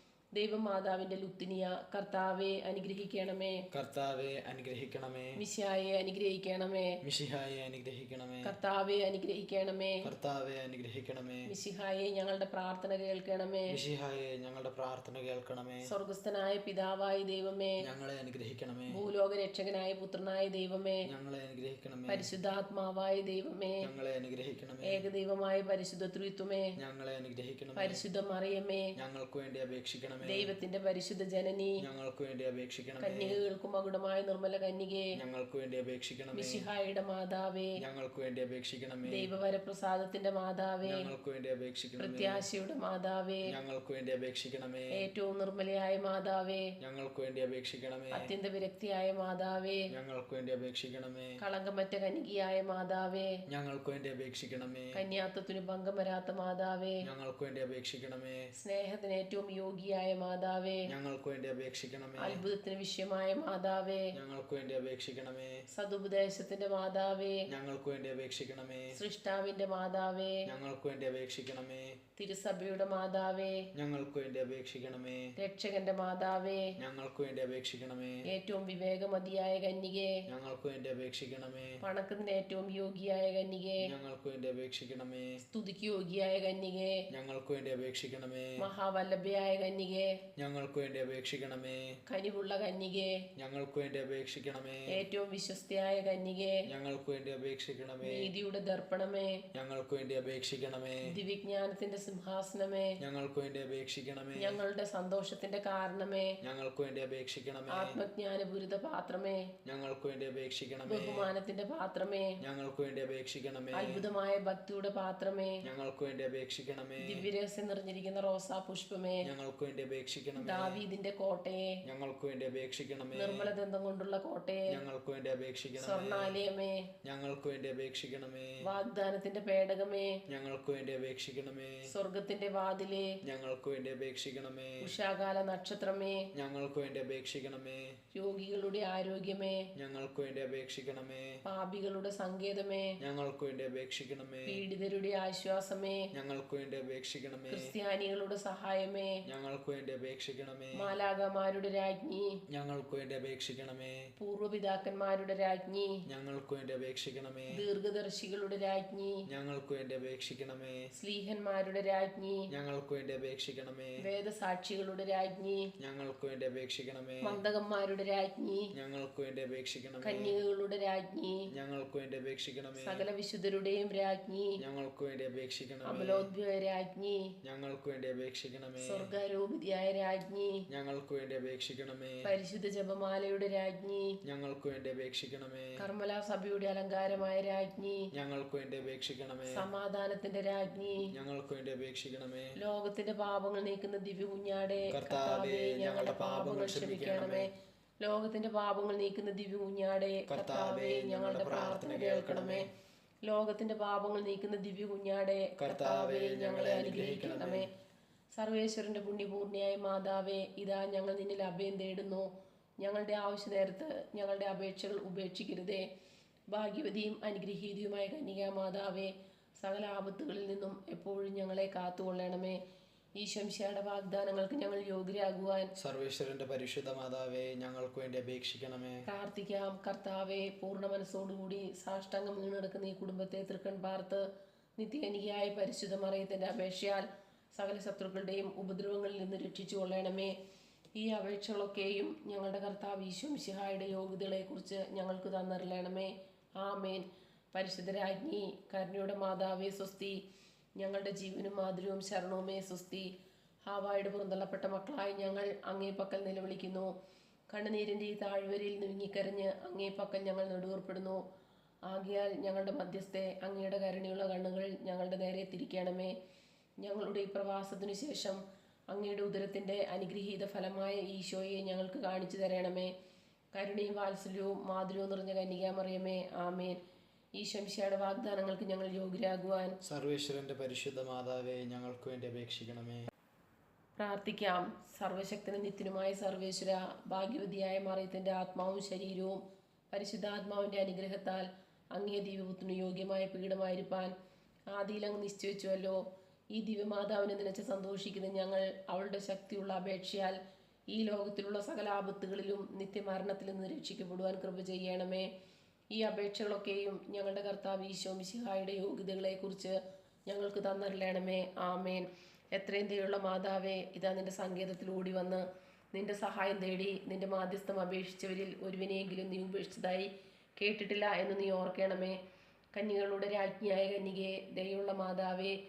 ദൈവമാതാവിന്റെ ലുത്തിനിയ, കർത്താവെ അനുഗ്രഹിക്കണമേ. കർത്താവെ അനുഗ്രഹിക്കണമേ. മിശിഹായെ അനുഗ്രഹിക്കണമേ. മിശിഹായെ അനുഗ്രഹിക്കണമേ. കർത്താവെ അനുഗ്രഹിക്കണമേ. കർത്താവെ അനുഗ്രഹിക്കണമേ. മിശിഹായെ ഞങ്ങളുടെ പ്രാർത്ഥന കേൾക്കണമേ. മിശിഹായെ ഞങ്ങളുടെ പ്രാർത്ഥന കേൾക്കണമേ. സ്വർഗസ്ഥനായ പിതാവായ ദൈവമേ, ഞങ്ങളെ അനുഗ്രഹിക്കണമേ. ഭൂലോക രക്ഷകനായ പുത്രനായ ദൈവമേ, ഞങ്ങളെ അനുഗ്രഹിക്കണമേ. പരിശുദ്ധാത്മാവായ ദൈവമേ, ഞങ്ങളെ അനുഗ്രഹിക്കണമേ. ഏകദൈവമായ പരിശുദ്ധ ത്രിത്വമേ, ഞങ്ങളെ അനുഗ്രഹിക്കണമേ. പരിശുദ്ധ മറിയമേ, ഞങ്ങൾക്ക് വേണ്ടി അപേക്ഷിക്കണമേ. ദൈവത്തിന്റെ പരിശുദ്ധ ജനനി, ഞങ്ങൾക്ക് വേണ്ടി അപേക്ഷിക്കണമേ. കന്യകകൾക്കും മകുടമായ നിർമ്മല കന്യകേ, ഞങ്ങൾക്ക് വേണ്ടി അപേക്ഷിക്കണമേ. മിശിഹായുടെ മാതാവേ, ഞങ്ങൾക്ക് വേണ്ടി അപേക്ഷിക്കണമേ. ദൈവവരപ്രസാദത്തിന്റെ മാതാവേ, ഞങ്ങൾക്ക് വേണ്ടി അപേക്ഷിക്കണമേ. പ്രത്യാശയുടെ മാതാവേ, ഞങ്ങൾക്ക് വേണ്ടി അപേക്ഷിക്കണമേ. ഏറ്റവും നിർമ്മലയായ മാതാവേ, ഞങ്ങൾക്ക് വേണ്ടി അപേക്ഷിക്കണമേ. അത്യന്ത വിരക്തിയായ മാതാവേ, ഞങ്ങൾക്ക് വേണ്ടി അപേക്ഷിക്കണമേ. കളങ്കമറ്റ കന്യകയായ മാതാവേ, ഞങ്ങൾക്ക് വേണ്ടി അപേക്ഷിക്കണമേ. കന്യാത്വത്തിന് ഭംഗം വരാത്ത മാതാവേ, ഞങ്ങൾക്ക് വേണ്ടി അപേക്ഷിക്കണമേ. സ്നേഹത്തിന് ഏറ്റവും യോഗിയായ മാതാവേ, ഞങ്ങൾക്ക് വേണ്ടി അപേക്ഷിക്കണമേ. അത്ഭുതത്തിന് വിഷയമായ മാതാവേ, ഞങ്ങൾക്ക് വേണ്ടി അപേക്ഷിക്കണമേ. സതുപദേശത്തിന്റെ മാതാവേ, ഞങ്ങൾക്ക് വേണ്ടി അപേക്ഷിക്കണമേ. സൃഷ്ടാവിന്റെ മാതാവേ, ഞങ്ങൾക്ക് വേണ്ടി അപേക്ഷിക്കണമേ. തിരുസഭയുടെ മാതാവേ, ഞങ്ങൾക്ക് വേണ്ടി അപേക്ഷിക്കണമേ. രക്ഷകന്റെ മാതാവേ, ഞങ്ങൾക്ക് വേണ്ടി അപേക്ഷിക്കണമേ. ഏറ്റവും വിവേകമതിയായ കന്യകേ, ഞങ്ങൾക്ക് വേണ്ടി അപേക്ഷിക്കണമേ. വണക്കത്തിന് ഏറ്റവും യോഗ്യയായ കന്യകേ, ഞങ്ങൾക്ക് വേണ്ടി അപേക്ഷിക്കണമേ. സ്തുതിക്ക് യോഗ്യയായ കന്യകേ, ഞങ്ങൾക്ക് വേണ്ടി അപേക്ഷിക്കണമേ. മഹാവല്ലഭയായ കന്യകേ, ഞങ്ങൾക്ക് വേണ്ടി അപേക്ഷിക്കണമേ. കനിവുള്ള കന്യകേ, ഞങ്ങൾക്ക് വേണ്ടി അപേക്ഷിക്കണമേ. ഏറ്റവും വിശ്വസ്തയായ കന്യകേ, ഞങ്ങൾക്ക് വേണ്ടി അപേക്ഷിക്കണമേ. നീതിയുടെ ദർപ്പണമേ, ഞങ്ങൾക്ക് വേണ്ടി അപേക്ഷിക്കണമേ. ദിവ്യജ്ഞാനത്തിന്റെ സിംഹാസനമേ, ഞങ്ങൾക്ക് വേണ്ടി അപേക്ഷിക്കണമേ. ഞങ്ങളുടെ സന്തോഷത്തിന്റെ കാരണമേ, ഞങ്ങൾക്ക് വേണ്ടി അപേക്ഷിക്കണമേ. ആത്മജ്ഞാനപൂരിത പാത്രമേ, ഞങ്ങൾക്ക് വേണ്ടി അപേക്ഷിക്കണമേ. ബഹുമാനത്തിന്റെ പാത്രമേ, ഞങ്ങൾക്ക് വേണ്ടി അപേക്ഷിക്കണമേ. അത്ഭുതമായ ഭക്തിയുടെ പാത്രമേ, ഞങ്ങൾക്ക് വേണ്ടി അപേക്ഷിക്കണമേ. ദിവ്യരഹസ്യം നിറഞ്ഞിരിക്കുന്ന റോസാ പുഷ്പമേ, ഞങ്ങൾക്ക് വേണ്ടി അപേക്ഷിക്കണമേ. ദാവീദിന്റെ കോട്ടയെ, ഞങ്ങൾക്ക് വേണ്ടി അപേക്ഷിക്കണമേ. നിർമ്മലദന്തം കൊണ്ടുള്ള കോട്ടയെ, ഞങ്ങൾക്ക് വേണ്ടി അപേക്ഷിക്കണമേ. സ്വർണാലയമേ, ഞങ്ങൾക്ക് വേണ്ടി അപേക്ഷിക്കണമേ. വാഗ്ദാനത്തിന്റെ പേടകമേ, ഞങ്ങൾക്ക് വേണ്ടി അപേക്ഷിക്കണമേ. സ്വർഗത്തിന്റെ വാതിലേ, ഞങ്ങൾക്ക് വേണ്ടി അപേക്ഷിക്കണമേ. ഉഷാകാല നക്ഷത്രമേ, ഞങ്ങൾക്ക് വേണ്ടി അപേക്ഷിക്കണമേ. രോഗികളുടെ ആരോഗ്യമേ, ഞങ്ങൾക്ക് വേണ്ടി അപേക്ഷിക്കണമേ. പാപികളുടെ സങ്കേതമേ, ഞങ്ങൾക്ക് വേണ്ടി അപേക്ഷിക്കണമേ. പീഡിതരുടെ ആശ്വാസമേ, ഞങ്ങൾക്ക് വേണ്ടി അപേക്ഷിക്കണമേ. ക്രിസ്ത്യാനികളുടെ സഹായമേ, ഞങ്ങൾക്ക് വേണ്ടി അപേക്ഷിക്കണമേ. മാലാകമാരുടെ രാജ്ഞി, ഞങ്ങൾക്ക് വേണ്ടി അപേക്ഷിക്കണമേ. പൂർവ്വപിതാക്കന്മാരുടെ രാജ്ഞി, ഞങ്ങൾക്ക് വേണ്ടി അപേക്ഷിക്കണമേ. ദീർഘദർശികളുടെ രാജ്ഞി, ഞങ്ങൾക്ക് വേണ്ടി അപേക്ഷിക്കണമേ. സ്ലീഹന്മാരുടെ രാജ്ഞി, ഞങ്ങൾക്ക് വേണ്ടി അപേക്ഷിക്കണമേ. വേദസാക്ഷികളുടെ രാജ്ഞി, ഞങ്ങൾക്ക് വേണ്ടി അപേക്ഷിക്കണമേ. മന്ദകന്മാരുടെ രാജ്ഞി, ഞങ്ങൾക്ക് വേണ്ടി അപേക്ഷിക്കണമേ. കന്യകകളുടെ രാജ്ഞി, ഞങ്ങൾക്ക് വേണ്ടി അപേക്ഷിക്കണമേ. സകല വിശുദ്ധരുടെയും രാജ്ഞി, ഞങ്ങൾക്ക് വേണ്ടി അപേക്ഷിക്കണമേ. അമലോദ്ഭവ രാജ്ഞി, ഞങ്ങൾക്ക് വേണ്ടി അപേക്ഷിക്കണമേ. സ്വർഗാരോപിതിയായ രാജ്ഞി, ഞങ്ങൾക്ക് വേണ്ടി അപേക്ഷിക്കണമേ. പരിശുദ്ധ ജപമാലയുടെ രാജ്ഞി, ഞങ്ങൾക്ക് വേണ്ടി അപേക്ഷിക്കണമേ. കർമ്മല സഭയുടെ അലങ്കാരമായ രാജ്ഞി, ഞങ്ങൾക്ക് വേണ്ടി അപേക്ഷിക്കണമേ. സമാധാനത്തിന്റെ രാജ്ഞി, ഞങ്ങൾക്ക് വേണ്ടി അപേക്ഷിക്കണമേ. ലോകത്തിന്റെ പാപങ്ങൾ നീക്കുന്ന ദിവ്യ കുഞ്ഞാടെ, കർത്താവേ, ഞങ്ങളുടെ പാപങ്ങൾ ക്ഷമിക്കണമേ. ലോകത്തിന്റെ പാപങ്ങൾ നീക്കുന്ന ദിവ്യ കുഞ്ഞാടെ, കർത്താവേ, ഞങ്ങളുടെ പ്രാർത്ഥന കേൾക്കണമേ. ലോകത്തിന്റെ പാപങ്ങൾ നീക്കുന്ന ദിവ്യ കുഞ്ഞാടെ, കർത്താവേ, ഞങ്ങളെ അനുഗ്രഹിക്കണമേ. സർവേശ്വരന്റെ പുണ്യപൂർണിയായ മാതാവേ, ഇതാ ഞങ്ങൾ നിന്നിൽ അഭയം തേടുന്നു. ഞങ്ങളുടെ ആവശ്യ നേരത്ത് ഞങ്ങളുടെ അപേക്ഷകൾ ഉപേക്ഷിക്കരുതേ. ഭാഗ്യവതിയും അനുഗ്രഹീതയുമായ കന്യകാ മാതാവേ, സകല ആപത്തുകളിൽ നിന്നും എപ്പോഴും ഞങ്ങളെ കാത്തുകൊള്ളണമേ. ഈ ശംശയുടെ വാഗ്ദാനങ്ങൾക്ക് ഞങ്ങൾ യോഗ്യരാകുവാൻ സർവേശ്വരന്റെ പരിശുദ്ധ മാതാവേ, ഞങ്ങൾക്ക് വേണ്ടി അപേക്ഷിക്കണമേ. പ്രാർത്ഥിക്കാം. കർത്താവെ, പൂർണ്ണ മനസ്സോടുകൂടി സാഷ്ടാംഗം വീണെടുക്കുന്ന ഈ കുടുംബത്തെ തൃക്കൺ പാർത്ത് നിത്യകനികയായ പരിശുദ്ധ മറിയത്തിന്റെ അപേക്ഷയാൽ സകല ശത്രുക്കളുടെയും ഉപദ്രവങ്ങളിൽ നിന്ന് രക്ഷിച്ചു കൊള്ളണമേ. ഈ അപേക്ഷകളൊക്കെയും ഞങ്ങളുടെ കർത്താവ് ഈശോ മിശിഹായുടെ യോഗ്യതകളെക്കുറിച്ച് ഞങ്ങൾക്ക് തന്നറിയണമേ. ആമേൻ. പരിശുദ്ധ രാജ്ഞി, കരുണയുടെ മാതാവേ സ്വസ്തി. ഞങ്ങളുടെ ജീവനും മാധുര്യവും ശരണവുമേ സ്വസ്തി. ഹാവായുടെ പുറന്തള്ളപ്പെട്ട മക്കളായി ഞങ്ങൾ അങ്ങേ പക്കൽ നിലവിളിക്കുന്നു. കണ്ണുനീരിൻ്റെ ഈ താഴ്വരയിൽ നീങ്ങിക്കരഞ്ഞ് അങ്ങേ പക്കൽ ഞങ്ങൾ നെടുവേർപ്പെടുന്നു. ആകയാൽ ഞങ്ങളുടെ മധ്യസ്ഥെ അങ്ങയുടെ കരുണയുള്ള കണ്ണുകൾ ഞങ്ങളുടെ നേരെ തിരിക്കണമേ. ഞങ്ങളുടെ ഈ പ്രവാസത്തിനു ശേഷം അങ്ങയുടെ ഉദരത്തിൻ്റെ അനുഗ്രഹീത ഫലമായ ഈശോയെ ഞങ്ങൾക്ക് കാണിച്ചു തരണമേ. കരുണയും വാത്സല്യവും മാധുര്യവും നിറഞ്ഞ കന്യകാമറിയമേ, ആമേൻ. ഈ ശംശയുടെ വാഗ്ദാനങ്ങൾക്ക് ഞങ്ങൾ യോഗ്യരാകുവാൻ സർവേശ്വരന്റെ പരിശുദ്ധ മാതാവേ, ഞങ്ങൾക്ക് വേണ്ടി അപേക്ഷിക്കണമേ. പ്രാർത്ഥിക്കാം. സർവശക്തനും നിത്യനുമായ സർവേശ്വര, ഭാഗ്യവതിയായ മറിയത്തിൻ്റെ ആത്മാവും ശരീരവും പരിശുദ്ധാത്മാവിൻ്റെ അനുഗ്രഹത്താൽ അങ്ങേ ദിവ്യപുത്രന് യോഗ്യമായ പീഠമായിരിക്കാൻ ആദിയിൽ അങ്ങ് നിശ്ചയിച്ചുവല്ലോ. ഈ ദിവ്യമാതാവിനെ നനച്ച് സന്തോഷിക്കുന്ന ഞങ്ങൾ അവളുടെ ശക്തിയുള്ള അപേക്ഷയാൽ ഈ ലോകത്തിലുള്ള സകല ആപത്തുകളിലും നിത്യമരണത്തിൽ നിന്ന് രക്ഷിക്കപ്പെടുവാൻ കൃപ ചെയ്യണമേ. ഈ അപേക്ഷകളൊക്കെയും ഞങ്ങളുടെ കർത്താവ് ഈശോ മിശിഹായുടെ യോഗ്യതകളെക്കുറിച്ച് ഞങ്ങൾക്ക് തന്നറിയണമേ. ആമേൻ. എത്രയും ദയുള്ള മാതാവേ, ഇതാ നിന്റെ സങ്കേതത്തിൽ ഓടി വന്ന് നിന്റെ സഹായം തേടി നിന്റെ മാധ്യസ്ഥം അപേക്ഷിച്ചവരിൽ ഒരുവിനെയെങ്കിലും നീ ഉപേക്ഷിച്ചതായി കേട്ടിട്ടില്ല എന്ന് നീ ഓർക്കണമേ. കന്യകളുടെ രാജ്ഞിയായ കന്യകയെ, ദയുള്ള മാതാവേ,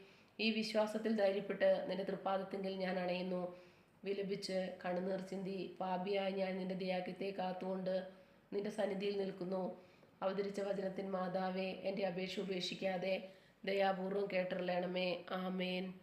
ഈ വിശ്വാസത്തിൽ ധൈര്യപ്പെട്ട് നിന്റെ തൃപ്പാദത്തിങ്കിൽ ഞാൻ അണയുന്നു. വിലപിച്ച് കണ്ണുനീർ ചിന്തി പാപിയായ ഞാൻ നിന്റെ ദയാഗ്യത്തെ കാത്തുകൊണ്ട് നിന്റെ സന്നിധിയിൽ നിൽക്കുന്നു. അവതരിച്ച വചനത്തിൻ മാതാവേ, എൻ്റെ അപേക്ഷ ഉപേക്ഷിക്കാതെ ദയാപൂർവം കേട്ടറിയണമേ. ആമേൻ.